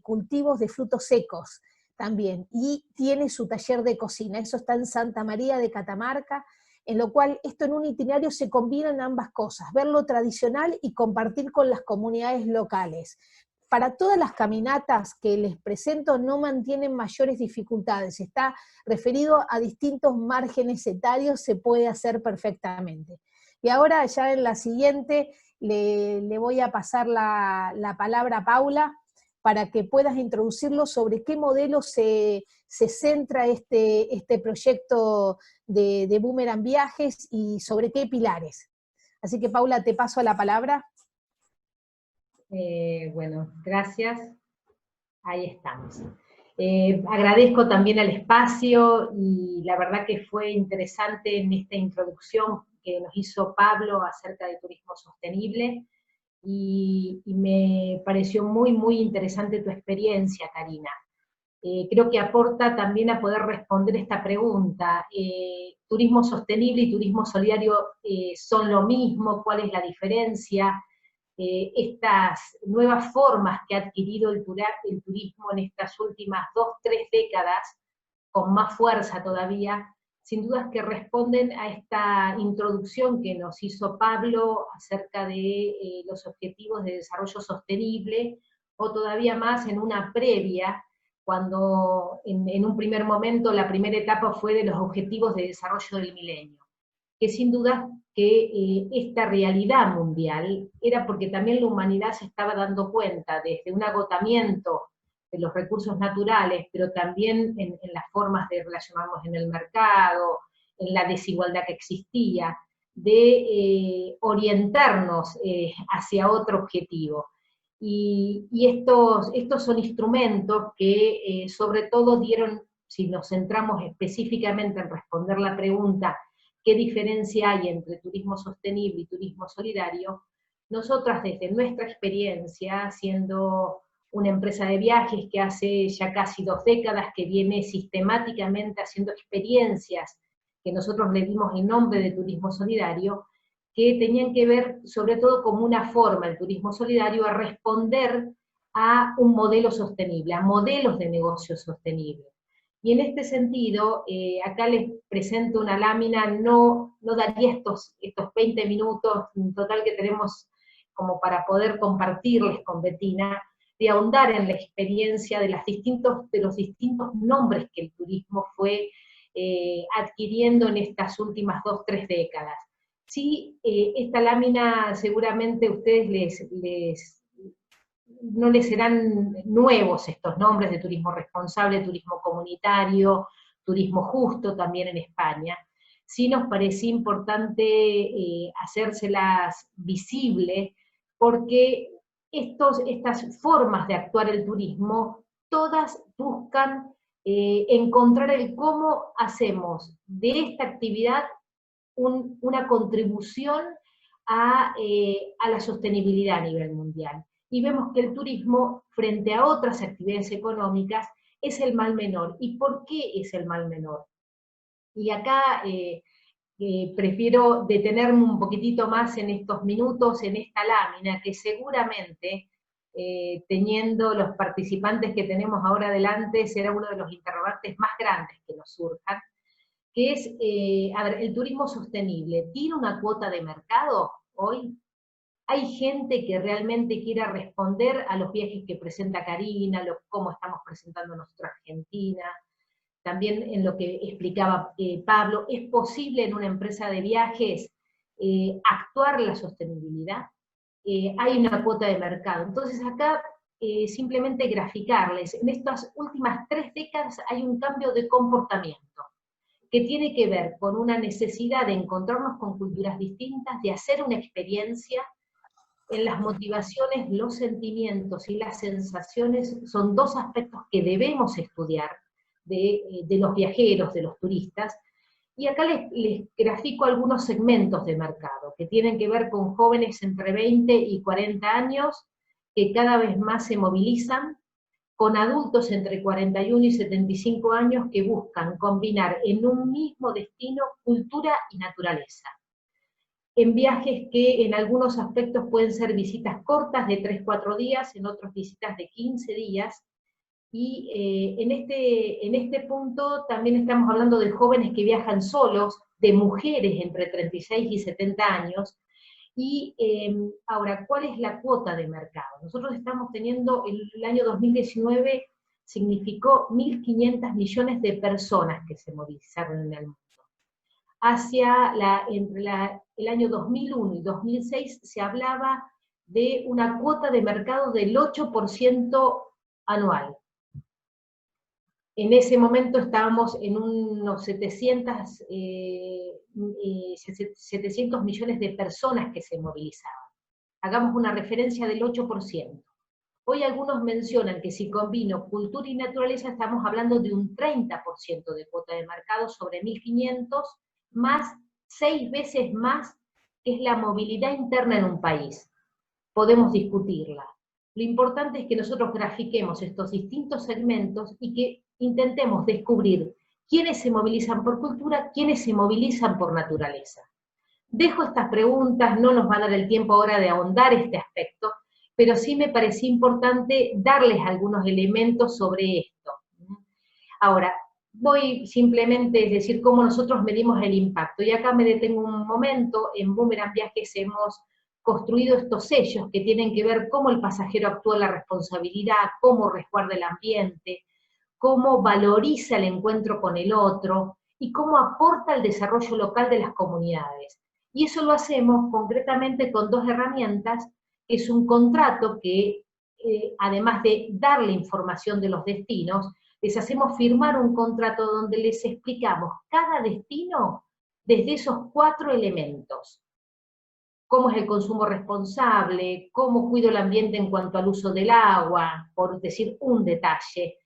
cultivos de frutos secos también, y tiene su taller de cocina. Eso está en Santa María de Catamarca, en lo cual esto en un itinerario se combinan ambas cosas, ver lo tradicional y compartir con las comunidades locales. Para todas las caminatas que les presento no mantienen mayores dificultades, está referido a distintos márgenes etarios, se puede hacer perfectamente. Y ahora ya en la siguiente le voy a pasar la palabra a Paula, para que puedas introducirlo sobre qué modelo se centra este proyecto de Boomerang Viajes y sobre qué pilares. Así que Paula, te paso la palabra. Bueno, gracias. Ahí estamos. Agradezco también el espacio, y la verdad que fue interesante en esta introducción que nos hizo Pablo acerca de turismo sostenible. Y me pareció muy, muy interesante tu experiencia, Karina. Creo que aporta también a poder responder esta pregunta. ¿Turismo sostenible y turismo solidario son lo mismo? ¿Cuál es la diferencia? Estas nuevas formas que ha adquirido el turismo en estas últimas 2, 3 décadas, con más fuerza todavía, sin dudas que responden a esta introducción que nos hizo Pablo acerca de los objetivos de desarrollo sostenible, o todavía más en una previa, cuando en un primer momento la primera etapa fue de los objetivos de desarrollo del milenio. que sin duda que esta realidad mundial era porque también la humanidad se estaba dando cuenta desde un agotamiento de los recursos naturales, pero también en las formas de relacionarnos en el mercado, en la desigualdad que existía, de orientarnos hacia otro objetivo. Y estos son instrumentos que sobre todo dieron, si nos centramos específicamente en responder la pregunta, ¿qué diferencia hay entre turismo sostenible y turismo solidario? Nosotras desde nuestra experiencia, siendo una empresa de viajes que hace ya casi 2 décadas que viene sistemáticamente haciendo experiencias que nosotros le dimos el nombre de turismo solidario, que tenían que ver sobre todo como una forma, el turismo solidario, a responder a un modelo sostenible, a modelos de negocio sostenible. Y en este sentido, acá les presento una lámina, no daría estos 20 minutos en total que tenemos como para poder compartirles con Bettina, de ahondar en la experiencia de los distintos nombres que el turismo fue adquiriendo en estas últimas 2-3 décadas. Sí, esta lámina seguramente a ustedes no les serán nuevos estos nombres de turismo responsable, turismo comunitario, turismo justo también en España. Sí nos parecía importante hacérselas visibles porque estas formas de actuar el turismo, todas buscan encontrar el cómo hacemos de esta actividad una contribución a la sostenibilidad a nivel mundial. Y vemos que el turismo, frente a otras actividades económicas, es el mal menor. ¿Y por qué es el mal menor? Y acá prefiero detenerme un poquitito más en estos minutos, en esta lámina, que seguramente, teniendo los participantes que tenemos ahora adelante, será uno de los interrogantes más grandes que nos surjan, que es, a ver, ¿el turismo sostenible tiene una cuota de mercado hoy? ¿Hay gente que realmente quiera responder a los viajes que presenta Karina, cómo estamos presentando nuestra Argentina? También en lo que explicaba Pablo, ¿es posible en una empresa de viajes actuar la sostenibilidad? Hay una cuota de mercado. Entonces acá simplemente graficarles, en estas últimas 3 décadas hay un cambio de comportamiento, que tiene que ver con una necesidad de encontrarnos con culturas distintas, de hacer una experiencia. En las motivaciones, los sentimientos y las sensaciones son 2 aspectos que debemos estudiar de los viajeros, de los turistas, y acá les grafico algunos segmentos de mercado, que tienen que ver con jóvenes entre 20 y 40 años, que cada vez más se movilizan, con adultos entre 41 y 75 años que buscan combinar en un mismo destino cultura y naturaleza. En viajes que en algunos aspectos pueden ser visitas cortas de 3-4 días, en otros visitas de 15 días, y en este punto también estamos hablando de jóvenes que viajan solos, de mujeres entre 36 y 70 años, y ahora, ¿cuál es la cuota de mercado? Nosotros estamos teniendo, el año 2019 significó 1.500 millones de personas que se movilizaron en el mundo. Entre el año 2001 y 2006 se hablaba de una cuota de mercado del 8% anual. En ese momento estábamos en unos 700 millones de personas que se movilizaban. Hagamos una referencia del 8%. Hoy algunos mencionan que si combino cultura y naturaleza estamos hablando de un 30% de cuota de mercado sobre 1.500, más 6 veces más que es la movilidad interna en un país. Podemos discutirla. Lo importante es que nosotros grafiquemos estos distintos segmentos y que intentemos descubrir quiénes se movilizan por cultura, quiénes se movilizan por naturaleza. Dejo estas preguntas, no nos va a dar el tiempo ahora de ahondar este aspecto, pero sí me parecía importante darles algunos elementos sobre esto. Ahora, voy simplemente a decir cómo nosotros medimos el impacto, y acá me detengo un momento. En Boomerang Viajes hemos construido estos sellos que tienen que ver cómo el pasajero actúa en la responsabilidad, cómo resguarda el ambiente, cómo valoriza el encuentro con el otro, y cómo aporta al desarrollo local de las comunidades. Y eso lo hacemos concretamente con dos herramientas, que es un contrato que, además de darle información de los destinos, les hacemos firmar un contrato donde les explicamos cada destino desde esos 4 elementos. Cómo es el consumo responsable, cómo cuido el ambiente en cuanto al uso del agua, por decir un detalle,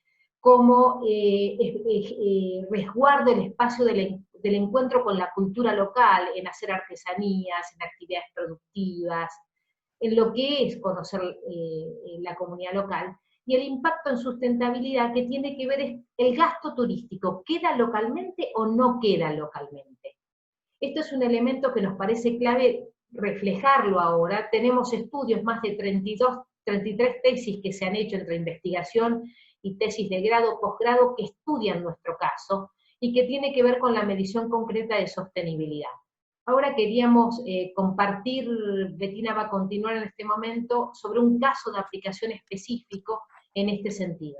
cómo resguardo el espacio del encuentro con la cultura local, en hacer artesanías, en actividades productivas, en lo que es conocer la comunidad local, y el impacto en sustentabilidad que tiene que ver es el gasto turístico, ¿queda localmente o no queda localmente? Esto es un elemento que nos parece clave reflejarlo ahora. Tenemos estudios, más de 33 tesis que se han hecho entre investigación y tesis de grado, posgrado, que estudian nuestro caso, y que tiene que ver con la medición concreta de sostenibilidad. Ahora queríamos compartir, Bettina va a continuar en este momento, sobre un caso de aplicación específico en este sentido.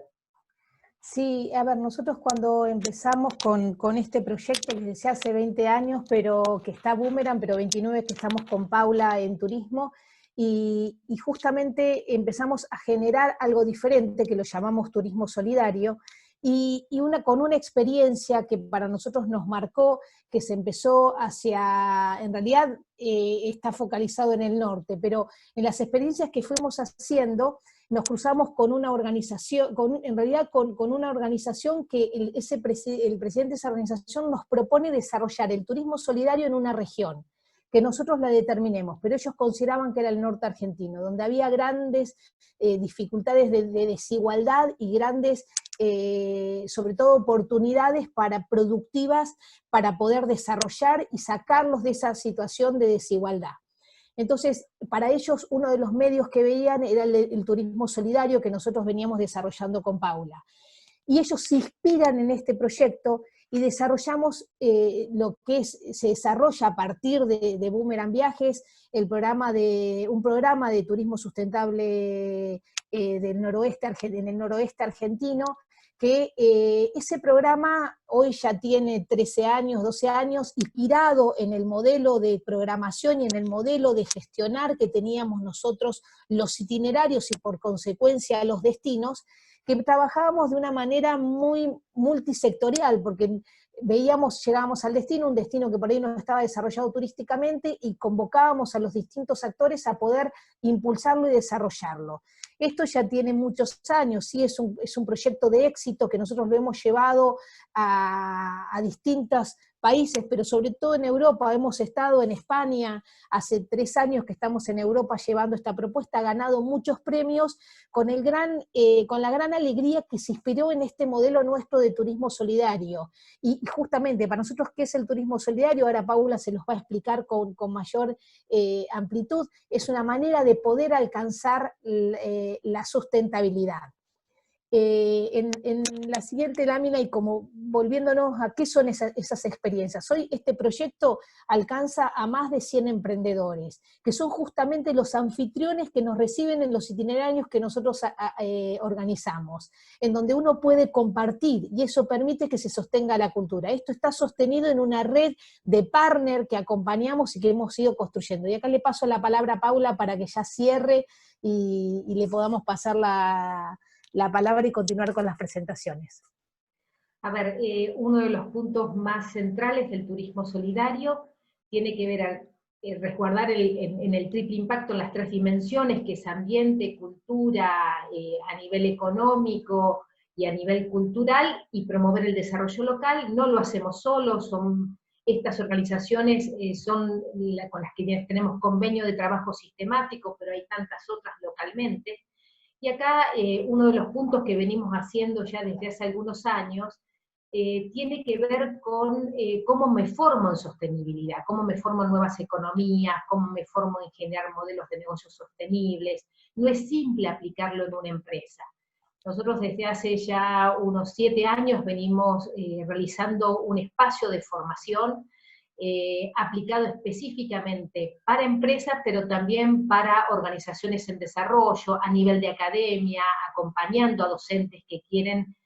Sí, a ver, nosotros cuando empezamos con este proyecto, que decía hace 20 años, pero que está Boomerang, pero 29 que estamos con Paula en turismo, y justamente empezamos a generar algo diferente, que lo llamamos turismo solidario, y con una experiencia que para nosotros nos marcó, que se empezó hacia, en realidad está focalizado en el norte, pero en las experiencias que fuimos haciendo, nos cruzamos con una organización, en realidad con una organización que el presidente de esa organización nos propone desarrollar el turismo solidario en una región, que nosotros la determinemos, pero ellos consideraban que era el norte argentino, donde había grandes dificultades de desigualdad y grandes, sobre todo, oportunidades productivas para poder desarrollar y sacarlos de esa situación de desigualdad. Entonces, para ellos, uno de los medios que veían era el turismo solidario que nosotros veníamos desarrollando con Paula. Y ellos se inspiran en este proyecto y desarrollamos lo que se desarrolla a partir de Boomerang Viajes, un programa de turismo sustentable en el noroeste argentino, que ese programa hoy ya tiene 13 años, 12 años, inspirado en el modelo de programación y en el modelo de gestionar que teníamos nosotros los itinerarios y por consecuencia los destinos, que trabajábamos de una manera muy multisectorial, porque llegábamos al destino, un destino que por ahí no estaba desarrollado turísticamente, y convocábamos a los distintos actores a poder impulsarlo y desarrollarlo. Esto ya tiene muchos años, sí, es un proyecto de éxito que nosotros lo hemos llevado a distintos países, pero sobre todo en Europa. Hemos estado en España, hace 3 años que estamos en Europa llevando esta propuesta, ha ganado muchos premios con la gran alegría que se inspiró en este modelo nuestro de turismo solidario. Y justamente para nosotros, ¿qué es el turismo solidario? Ahora Paula se los va a explicar con mayor amplitud. Es una manera de poder alcanzar la sustentabilidad. En la siguiente lámina, y como volviéndonos a qué son esas experiencias, hoy este proyecto alcanza a más de 100 emprendedores, que son justamente los anfitriones que nos reciben en los itinerarios que nosotros organizamos, en donde uno puede compartir, y eso permite que se sostenga la cultura. Esto está sostenido en una red de partner que acompañamos y que hemos ido construyendo. Y acá le paso la palabra a Paula para que ya cierre y le podamos pasar la palabra y continuar con las presentaciones. A ver, uno de los puntos más centrales del turismo solidario tiene que ver a resguardar en el triple impacto en las 3 dimensiones, que es ambiente, cultura, a nivel económico y a nivel cultural, y promover el desarrollo local. No lo hacemos solos, estas organizaciones son con las que tenemos convenio de trabajo sistemático, pero hay tantas otras localmente. Y acá uno de los puntos que venimos haciendo ya desde hace algunos años tiene que ver con cómo me formo en sostenibilidad, cómo me formo en nuevas economías, cómo me formo en generar modelos de negocios sostenibles. No es simple aplicarlo en una empresa. Nosotros desde hace ya unos 7 años venimos realizando un espacio de formación aplicado específicamente para empresas, pero también para organizaciones en desarrollo, a nivel de academia, acompañando a docentes que quieren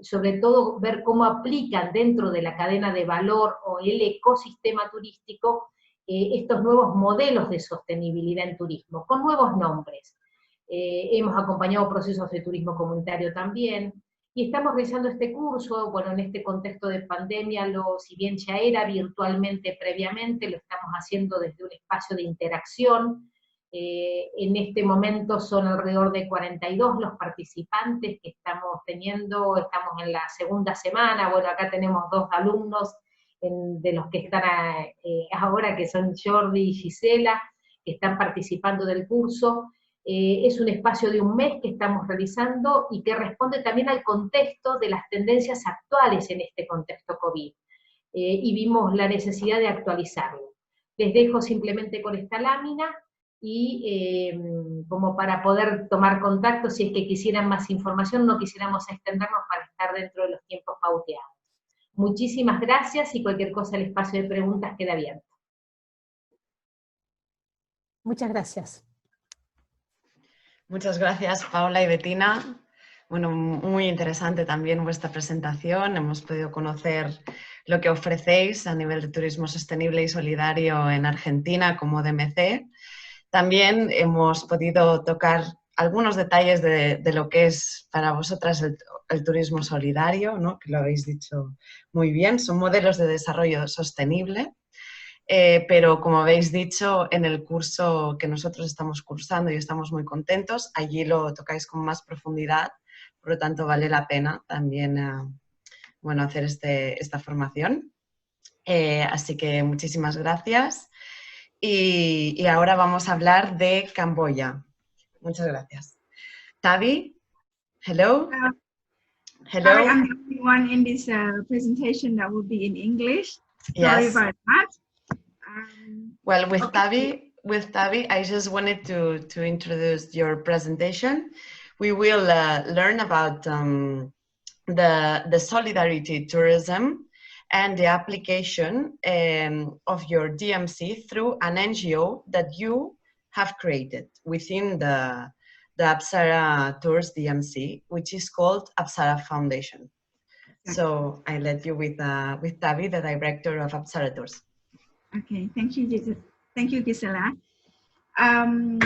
sobre todo ver cómo aplican dentro de la cadena de valor o el ecosistema turístico estos nuevos modelos de sostenibilidad en turismo, con nuevos nombres. Hemos acompañado procesos de turismo comunitario también, y estamos realizando este curso, bueno, en este contexto de pandemia, si bien ya era virtualmente previamente, lo estamos haciendo desde un espacio de interacción. En este momento son alrededor de 42 los participantes que estamos teniendo, estamos en la segunda semana, bueno, acá tenemos 2 alumnos de los que están ahora, que son Jordi y Gisela, que están participando del curso. Es un espacio de un mes que estamos realizando y que responde también al contexto de las tendencias actuales en este contexto COVID. Y vimos la necesidad de actualizarlo. Les dejo simplemente con esta lámina y como para poder tomar contacto si es que quisieran más información, no quisiéramos extendernos para estar dentro de los tiempos pauteados. Muchísimas gracias y cualquier cosa el espacio de preguntas queda abierto. Muchas gracias. Muchas gracias, Paula y Bettina. Bueno, muy interesante también vuestra presentación. Hemos podido conocer lo que ofrecéis a nivel de turismo sostenible y solidario en Argentina como DMC. También hemos podido tocar algunos detalles de lo que es para vosotras el turismo solidario, ¿no? Que lo habéis dicho muy bien. Son modelos de desarrollo sostenible. Pero como habéis dicho, en el curso que nosotros estamos cursando y estamos muy contentos, allí lo tocáis con más profundidad, por lo tanto vale la pena también bueno, hacer esta formación. Así que muchísimas gracias. Y ahora vamos a hablar de Camboya. Muchas gracias. Tavi, hello. Hello. Sorry, I'm the only one in this presentation that will be in English. Sorry Yes. about that. Well, with okay. Tavi, I just wanted to introduce your presentation. We will learn about the solidarity tourism and the application of your DMC through an NGO that you have created within the Apsara Tours DMC, which is called Apsara Foundation. So I let you with Tavi, the director of Apsara Tours. Okay, thank you, Gisela. And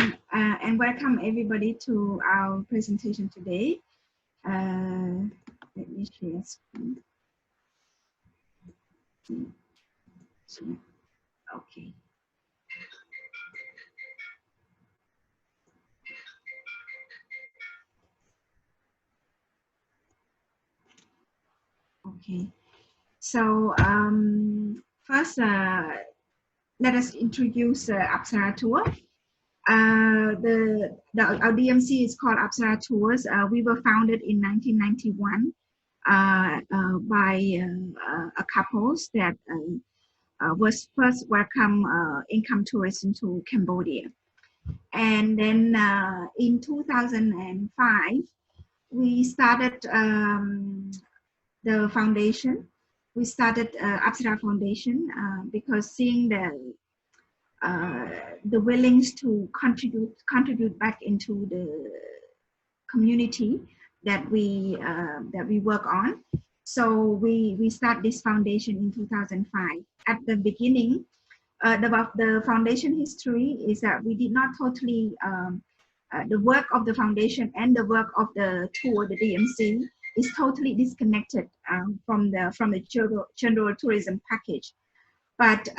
welcome everybody to our presentation today. Let me share screen. Okay. Okay. So first, let us introduce Apsara Tour. Our DMC is called Apsara Tours. We were founded in 1991 by a couple that was first welcome income tourism to Cambodia. And then in 2005, we started the foundation. We started Apsara Foundation because seeing the willingness to contribute back into the community that we work on. So we start this foundation in 2005. At the beginning, the foundation history is that we did not totally the work of the foundation and the work of the tour, the DMC, is totally disconnected from the general tourism package. But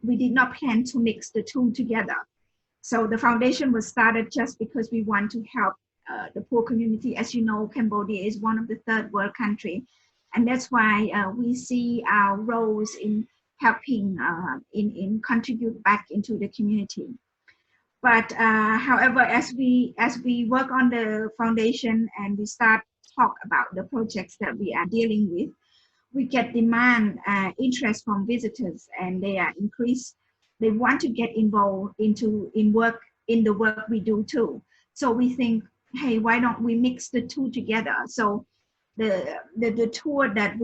we did not plan to mix the two together. So the foundation was started just because we want to help the poor community. As you know, Cambodia is one of the third world countries. And that's why we see our roles in helping, in contribute back into the community. But however, as we work on the foundation and we start talk about the projects that we are dealing with, we get demand, interest from visitors, and they are increased. They want to get involved in the work we do too. So we think, hey, why don't we mix the two together? So the tour that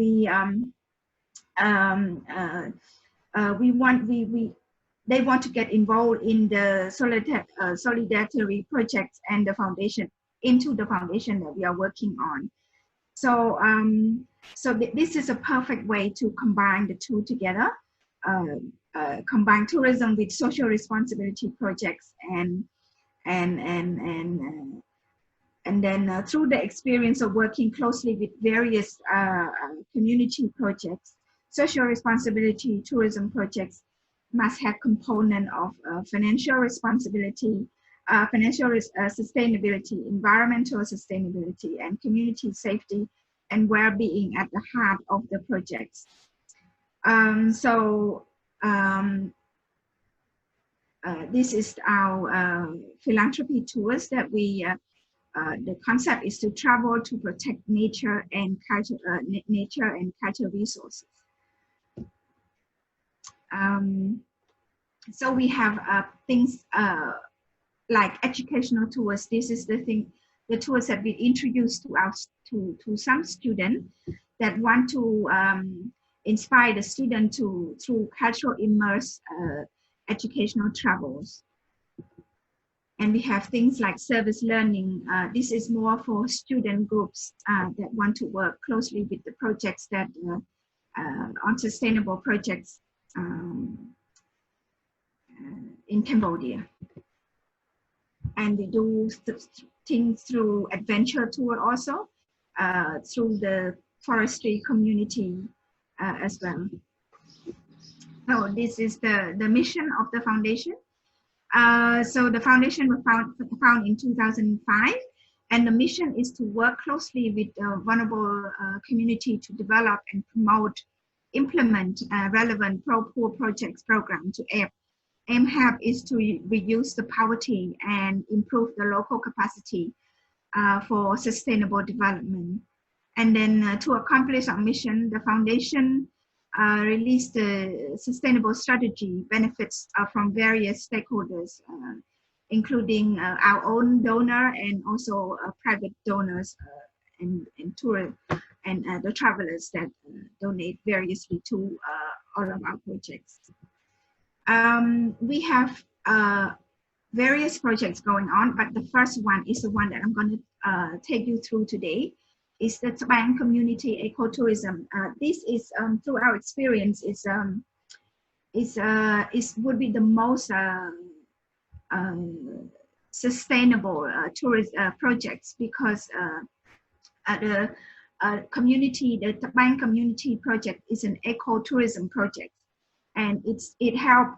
they want to get involved in the solidarity projects and the foundation, into the foundation that we are working on. So, this is a perfect way to combine the two together, combine tourism with social responsibility projects, and then through the experience of working closely with various community projects, social responsibility tourism projects must have component of financial responsibility, sustainability, environmental sustainability, and community safety and well-being at the heart of the projects. This is our philanthropy tours that we, the concept is to travel to protect nature and cultural resources. So we have things like educational tours. This is the tours that we introduced to some students that want to inspire the student through cultural immerse educational travels. And we have things like service learning. This is more for student groups that want to work closely with the projects that on sustainable projects in Cambodia. And we do things through adventure tour also, through the forestry community as well. So this is the mission of the foundation. So the foundation was found in 2005, and the mission is to work closely with vulnerable community to develop and promote, implement relevant pro-poor projects program to aim have is to reduce the poverty and improve the local capacity for sustainable development. And then to accomplish our mission, the foundation released the sustainable strategy benefits from various stakeholders, including our own donor and also private donors and tourists and the travelers that donate variously to all of our projects. We have various projects going on, but the first one is the one that I'm going to take you through today. Is the Tabang Community Ecotourism. This is, through our experience, would be the most sustainable tourist projects, because the community, the Tabang Community Project is an ecotourism project, and it have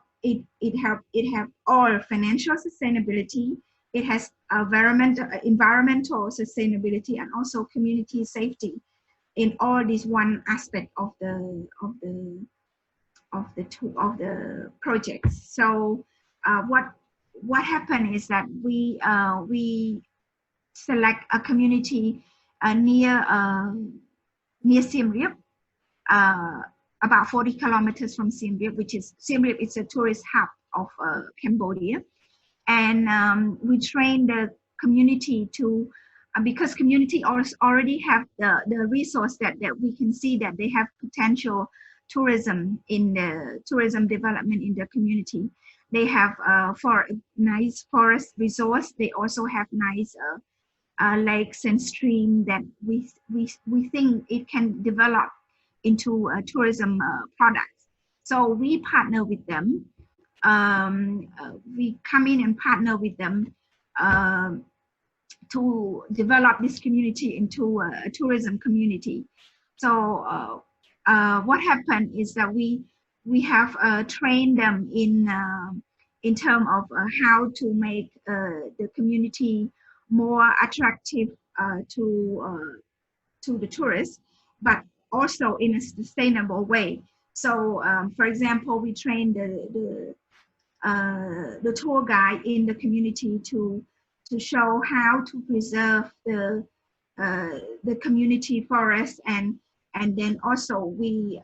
all financial sustainability. It has environmental sustainability and also community safety in all this one aspect of the projects. So what happened is that we select a community near Siem Reap, about 40 kilometers from Siem Reap, which is Siem Reap is a tourist hub of Cambodia. And we train the community to, because community already have the resource that we can see that they have potential tourism in the tourism development in the community. They have for nice forest resource. They also have nice lakes and streams that we think it can develop into a tourism product. So we partner with them. We come in and partner with them to develop this community into a tourism community. So what happened is that we have trained them in terms of how to make the community more attractive to the tourists, but also in a sustainable way. So for example, we train the tour guide in the community to show how to preserve the community forest, and then also we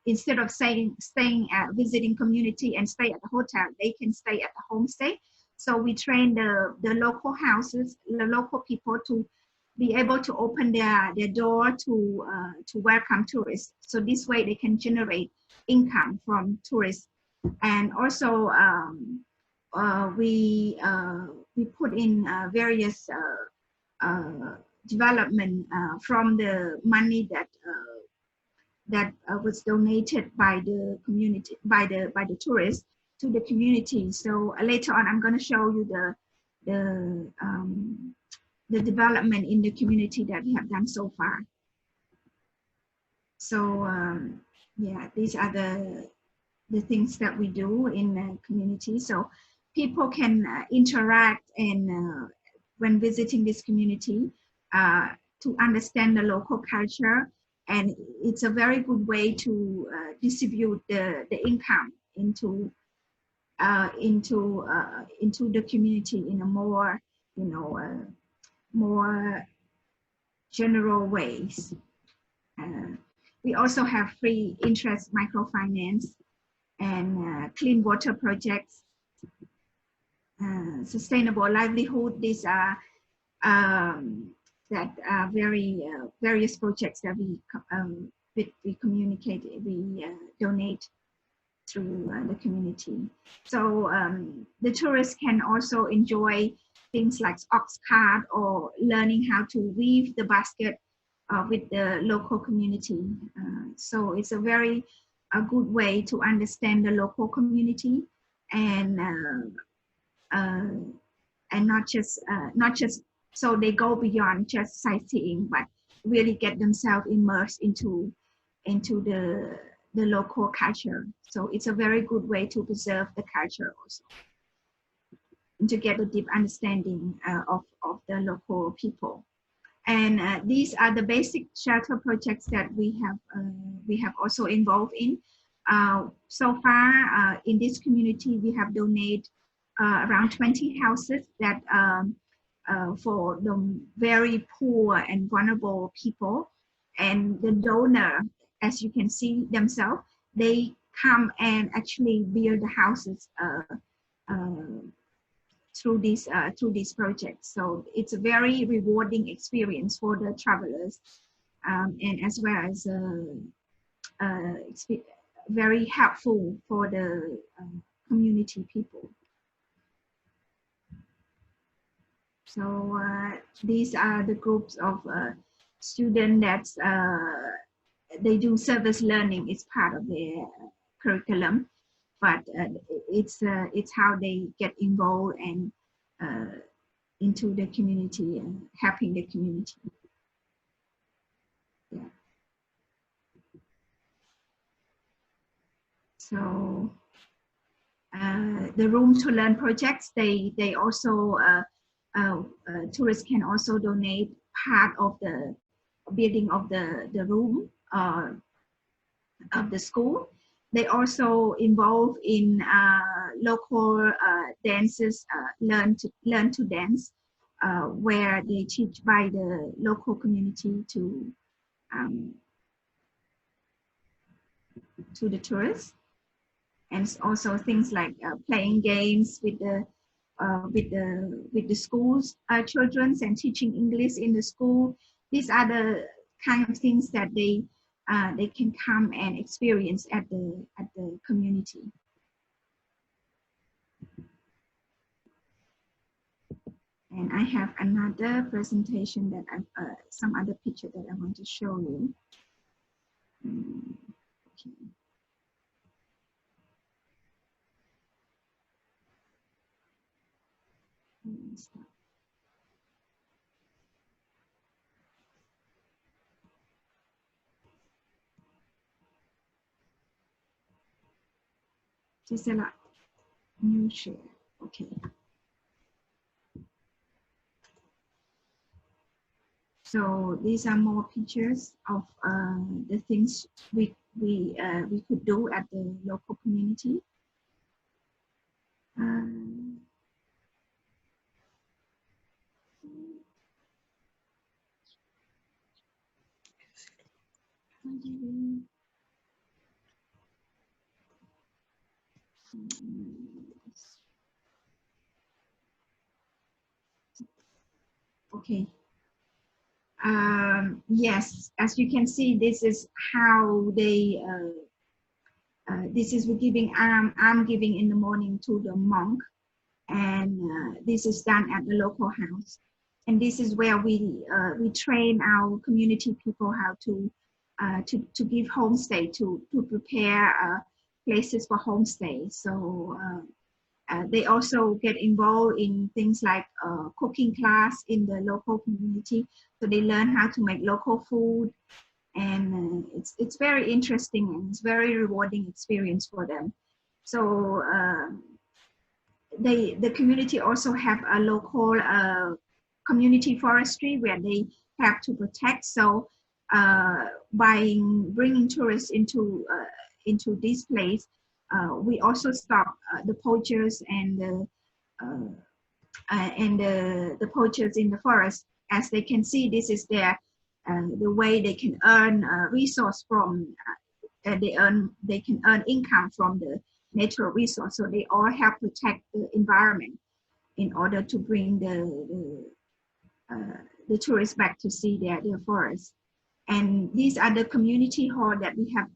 instead of staying at visiting community and stay at the hotel, they can stay at the homestay. So we train the local houses, the local people to be able to open their door to welcome tourists. So this way they can generate income from tourists. And also we put in various development from the money that was donated by the community, by the tourists to the community. So later on, I'm going to show you the development in the community that we have done so far. So yeah, these are the things that we do in the community. So people can interact and when visiting this community to understand the local culture, and it's a very good way to distribute the income into the community in a more, you know, more general ways. We also have free interest microfinance and clean water projects, sustainable livelihood. These are various projects that we communicate, we donate through the community. So the tourists can also enjoy things like ox cart or learning how to weave the basket with the local community. So it's a very good way to understand the local community and not just so they go beyond just sightseeing, but really get themselves immersed into the local culture. So it's a very good way to preserve the culture also, and to get a deep understanding of the local people. And these are the basic shelter projects that we have also involved in. So far in this community, we have donated around 20 houses that for the very poor and vulnerable people. And the donor, as you can see themselves, they come and actually build the houses through these projects. So it's a very rewarding experience for the travelers, and as well as very helpful for the community people. So these are the groups of students that they do service learning. It's part of their curriculum, but it's how they get involved and into the community and helping the community. Yeah. So the Room to Learn projects, they also tourists can also donate part of the building of the room of the school. They also involve in local dances, learn to dance, where they teach by the local community to the tourists, and also things like playing games with the school's children and teaching English in the school. These are the kind of things that they can come and experience at the community. And I have another presentation that some other picture that I want to show you. Okay. Gisela, new share. Okay. So these are more pictures of the things we could do at the local community. Okay. Yes, as you can see, this is how they. This is we're giving arm giving in the morning to the monk, and this is done at the local house. And this is where we train our community people how to give homestay, to prepare places for homestay. So they also get involved in things like cooking class in the local community. So they learn how to make local food, and it's very interesting and it's very rewarding experience for them. So the community also have a local community forestry where they have to protect. So by bringing tourists into this place, we also stop the poachers and the poachers in the forest. As they can see, this is their the way they can earn resource from. They can earn income from the natural resource. So they all help protect the environment in order to bring the tourists back to see their forest. And these are the community hall that we have.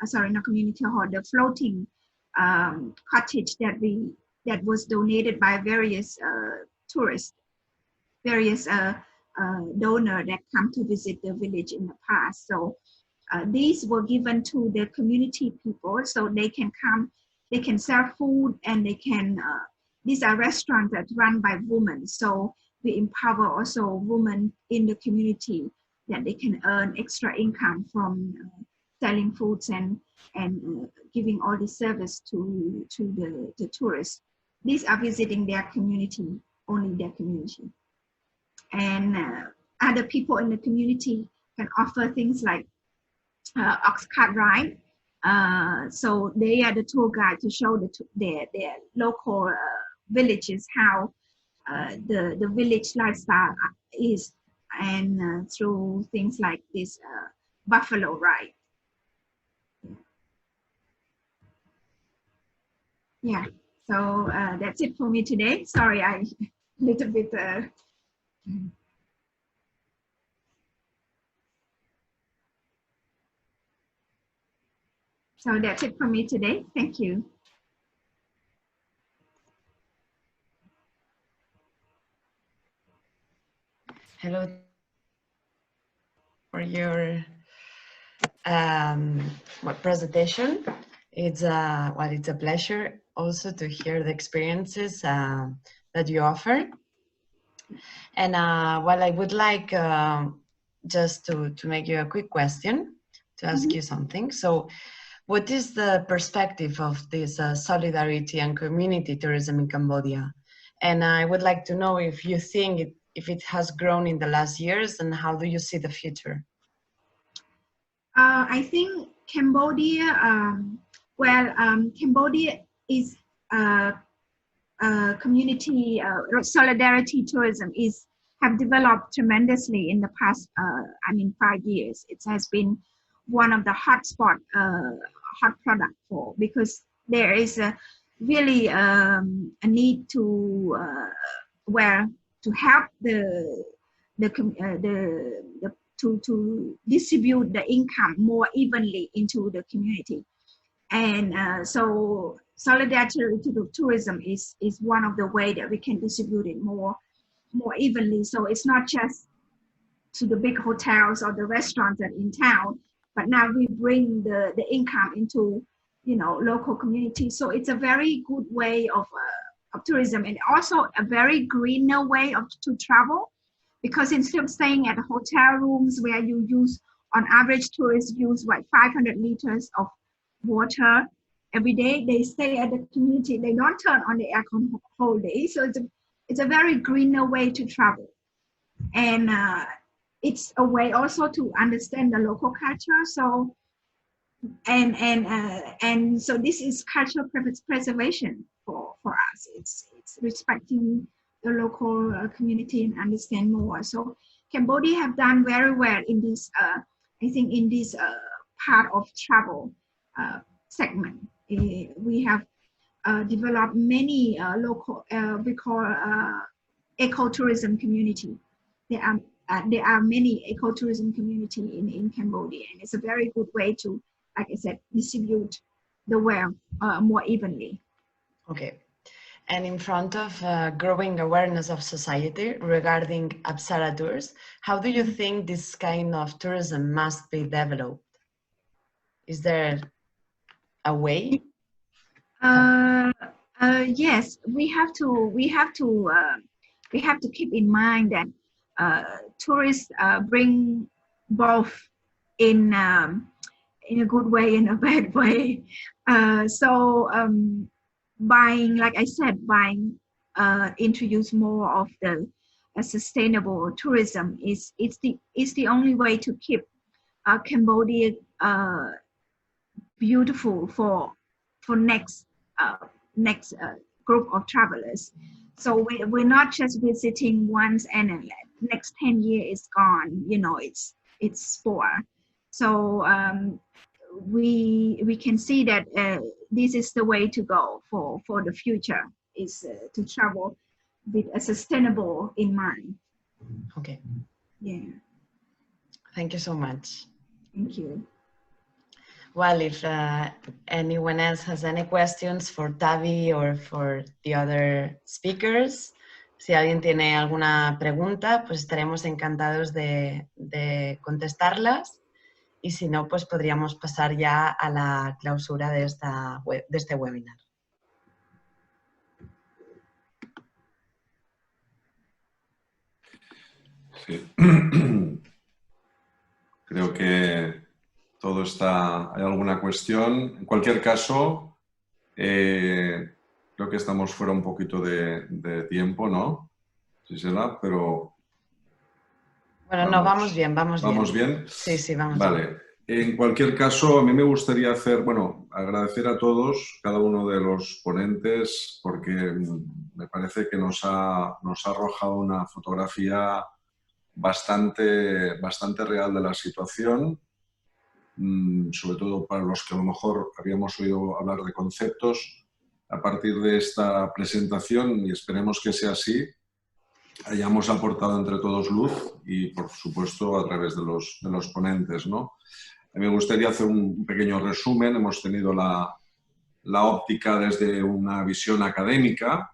Sorry, not community hall. The floating cottage that was donated by various tourists, various donors that come to visit the village in the past. So these were given to the community people, so they can come, they can sell food, and they can. These are restaurants that run by women, so we empower also women in the community that they can earn extra income from selling foods and giving all the service to the tourists. These are visiting their community, only their community. And other people in the community can offer things like ox cart ride. So they are the tour guide to show their local villages how the village lifestyle is, and through things like this buffalo ride. Yeah, so that's it for me today. Sorry, I little bit. So that's it for me today. Thank you. Hello for your presentation. It's it's a pleasure also to hear the experiences that you offer. And I would like just to make you a quick question, to ask you something. So what is the perspective of this solidarity and community tourism in Cambodia? And I would like to know if you think if it has grown in the last years, and how do you see the future? I think Cambodia, Cambodia is community solidarity tourism have developed tremendously in the past 5 years. It has been one of the hot product for, because there is a really a need to to help to distribute the income more evenly into the community. And so solidarity to tourism is one of the way that we can distribute it more evenly. So it's not just to the big hotels or the restaurants that in town, but now we bring the income into, you know, local communities. So it's a very good way of tourism, and also a very greener way to travel, because instead of staying at hotel rooms where you use, on average, tourists use like 500 liters of water every day, they stay at the community. They don't turn on the aircon whole day. So it's a very greener way to travel, and it's a way also to understand the local culture. So and so this is cultural preservation for us. It's respecting the local community and understand more. So Cambodia have done very well in this, I think, in this part of travel segment. We have developed many local, we call ecotourism community. There are many ecotourism community in Cambodia, and it's a very good way to, like I said, distribute the wealth more evenly. Okay. And in front of growing awareness of society regarding Apsara tours, how do you think this kind of tourism must be developed? Is there a way? Yes, we have to keep in mind that tourists bring both in a good way and a bad way. Buying, like I said, introduce more of the sustainable tourism is the only way to keep Cambodia beautiful for next group of travelers. So we're not just visiting once and then next 10 years is gone, you know, it's spoiled. So we can see that this is the way to go for the future, is to travel with a sustainable in mind. Okay. Yeah. Thank you so much. Thank you. Well, if anyone else has any questions for Tavi or for the other speakers, si alguien tiene alguna pregunta, pues estaremos encantados de contestarlas. Y si no, pues podríamos pasar ya a la clausura de este webinar. Sí. Creo que todo está... ¿Hay alguna cuestión? En cualquier caso, creo que estamos fuera un poquito de tiempo, ¿no? Gisela, pero... Bueno, no, vamos bien, vamos bien. ¿Vamos bien? Sí, sí, vamos bien. bien. Vale. En cualquier caso, a mí me gustaría agradecer a todos, cada uno de los ponentes, porque me parece que nos ha arrojado una fotografía bastante real de la situación, sobre todo para los que a lo mejor habíamos oído hablar de conceptos. A partir de esta presentación, y esperemos que sea así, hayamos aportado entre todos luz y, por supuesto, a través de los ponentes, ¿no? A mí me gustaría hacer un pequeño resumen. Hemos tenido la óptica desde una visión académica,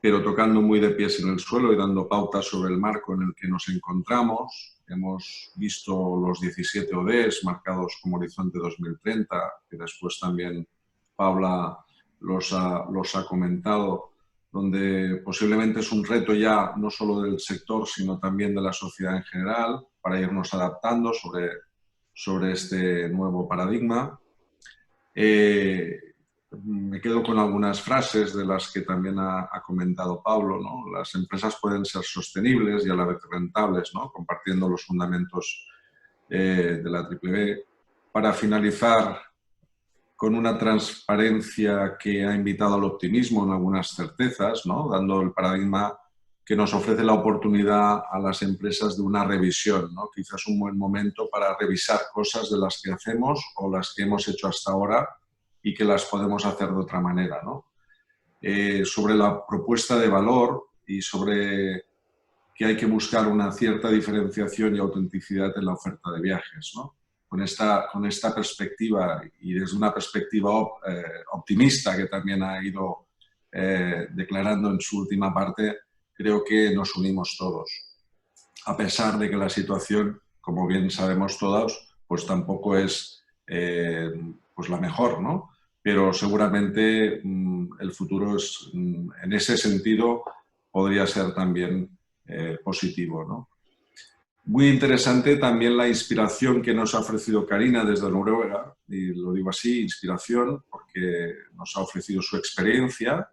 pero tocando muy de pies en el suelo y dando pautas sobre el marco en el que nos encontramos. Hemos visto los 17 ODS marcados como Horizonte 2030, que después también Paula los ha comentado, donde posiblemente es un reto ya no solo del sector, sino también de la sociedad en general, para irnos adaptando sobre este nuevo paradigma. Me quedo con algunas frases de las que también ha comentado Pablo, ¿no? Las empresas pueden ser sostenibles y a la vez rentables, ¿no? Compartiendo los fundamentos de la BBB. Para finalizar, con una transparencia que ha invitado al optimismo en algunas certezas, ¿no? Dando el paradigma que nos ofrece la oportunidad a las empresas de una revisión, ¿no? Quizás un buen momento para revisar cosas de las que hacemos o las que hemos hecho hasta ahora y que las podemos hacer de otra manera, ¿no? Sobre la propuesta de valor y sobre que hay que buscar una cierta diferenciación y autenticidad en la oferta de viajes, ¿no? Con esta perspectiva y desde una perspectiva optimista que también ha ido declarando en su última parte, creo que nos unimos todos. A pesar de que la situación, como bien sabemos todos, pues tampoco es pues la mejor, ¿no? Pero seguramente el futuro en ese sentido podría ser también positivo, ¿no? Muy interesante también la inspiración que nos ha ofrecido Karina desde Noruega, y lo digo así, inspiración, porque nos ha ofrecido su experiencia,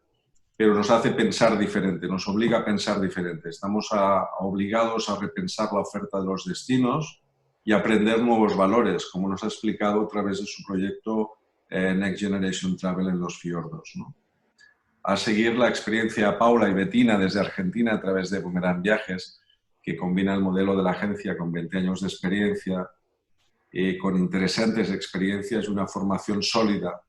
pero nos hace pensar diferente, nos obliga a pensar diferente. Estamos obligados a repensar la oferta de los destinos y aprender nuevos valores, como nos ha explicado a través de su proyecto Next Generation Travel en los fiordos, ¿no? A seguir la experiencia de Paula y Bettina desde Argentina a través de Boomerang Viajes, que combina el modelo de la agencia con 20 años de experiencia, con interesantes experiencias y una formación sólida,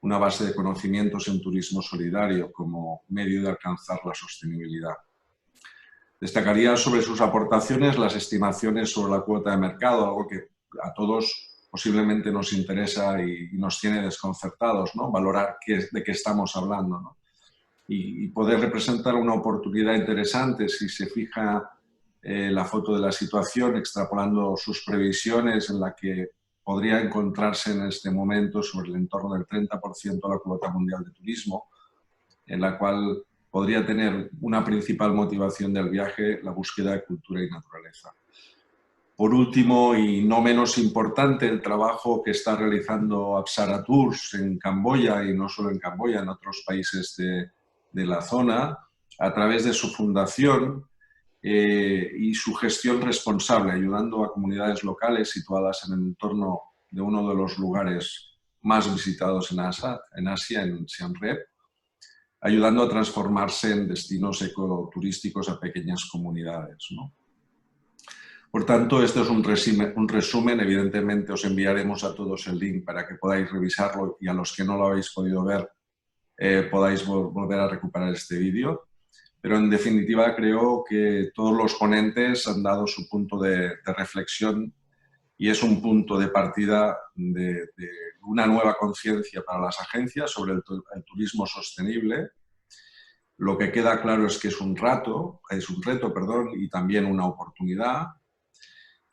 una base de conocimientos en turismo solidario como medio de alcanzar la sostenibilidad. Destacaría sobre sus aportaciones las estimaciones sobre la cuota de mercado, algo que a todos posiblemente nos interesa y nos tiene desconcertados, ¿no? Valorar de qué estamos hablando, ¿no? y poder representar una oportunidad interesante si se fija la foto de la situación, extrapolando sus previsiones en la que podría encontrarse en este momento sobre el entorno del 30% de la cuota mundial de turismo, en la cual podría tener una principal motivación del viaje la búsqueda de cultura y naturaleza. Por último, y no menos importante, el trabajo que está realizando Apsara Tours en Camboya, y no solo en Camboya, en otros países de la zona, a través de su fundación y su gestión responsable, ayudando a comunidades locales situadas en el entorno de uno de los lugares más visitados en Asia, en Siem Reap, ayudando a transformarse en destinos ecoturísticos a pequeñas comunidades, ¿no? Por tanto, esto es un resumen. Evidentemente os enviaremos a todos el link para que podáis revisarlo y a los que no lo habéis podido ver podáis volver a recuperar este vídeo. Pero en definitiva creo que todos los ponentes han dado su punto de reflexión y es un punto de partida de una nueva conciencia para las agencias sobre el turismo sostenible. Lo que queda claro es que es un reto, y también una oportunidad.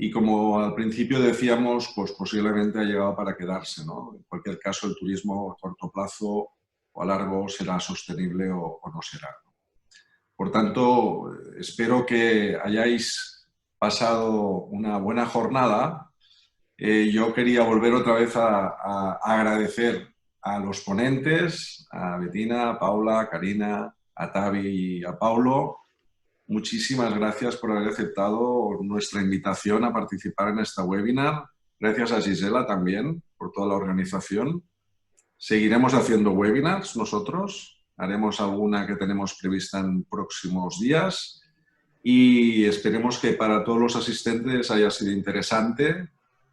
Y como al principio decíamos, pues posiblemente ha llegado para quedarse, ¿no? En cualquier caso, el turismo a corto plazo o a largo será sostenible o no será. Por tanto, espero que hayáis pasado una buena jornada. Yo quería volver otra vez a agradecer a los ponentes, a Bettina, a Paula, a Karina, a Tavi y a Paulo. Muchísimas gracias por haber aceptado nuestra invitación a participar en esta webinar. Gracias a Gisela también por toda la organización. Seguiremos haciendo webinars nosotros. Haremos alguna que tenemos prevista en próximos días y esperemos que para todos los asistentes haya sido interesante.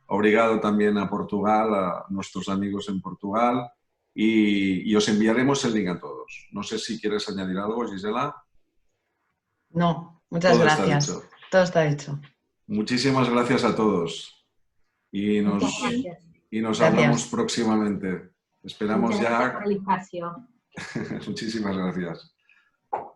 Obrigado también a Portugal, a nuestros amigos en Portugal y os enviaremos el link a todos. No sé si quieres añadir algo, Gisela. No, muchas gracias. Todo está dicho. Muchísimas gracias a todos y nos hablamos próximamente. Esperamos ya. Muchas gracias por el espacio. Muchísimas gracias.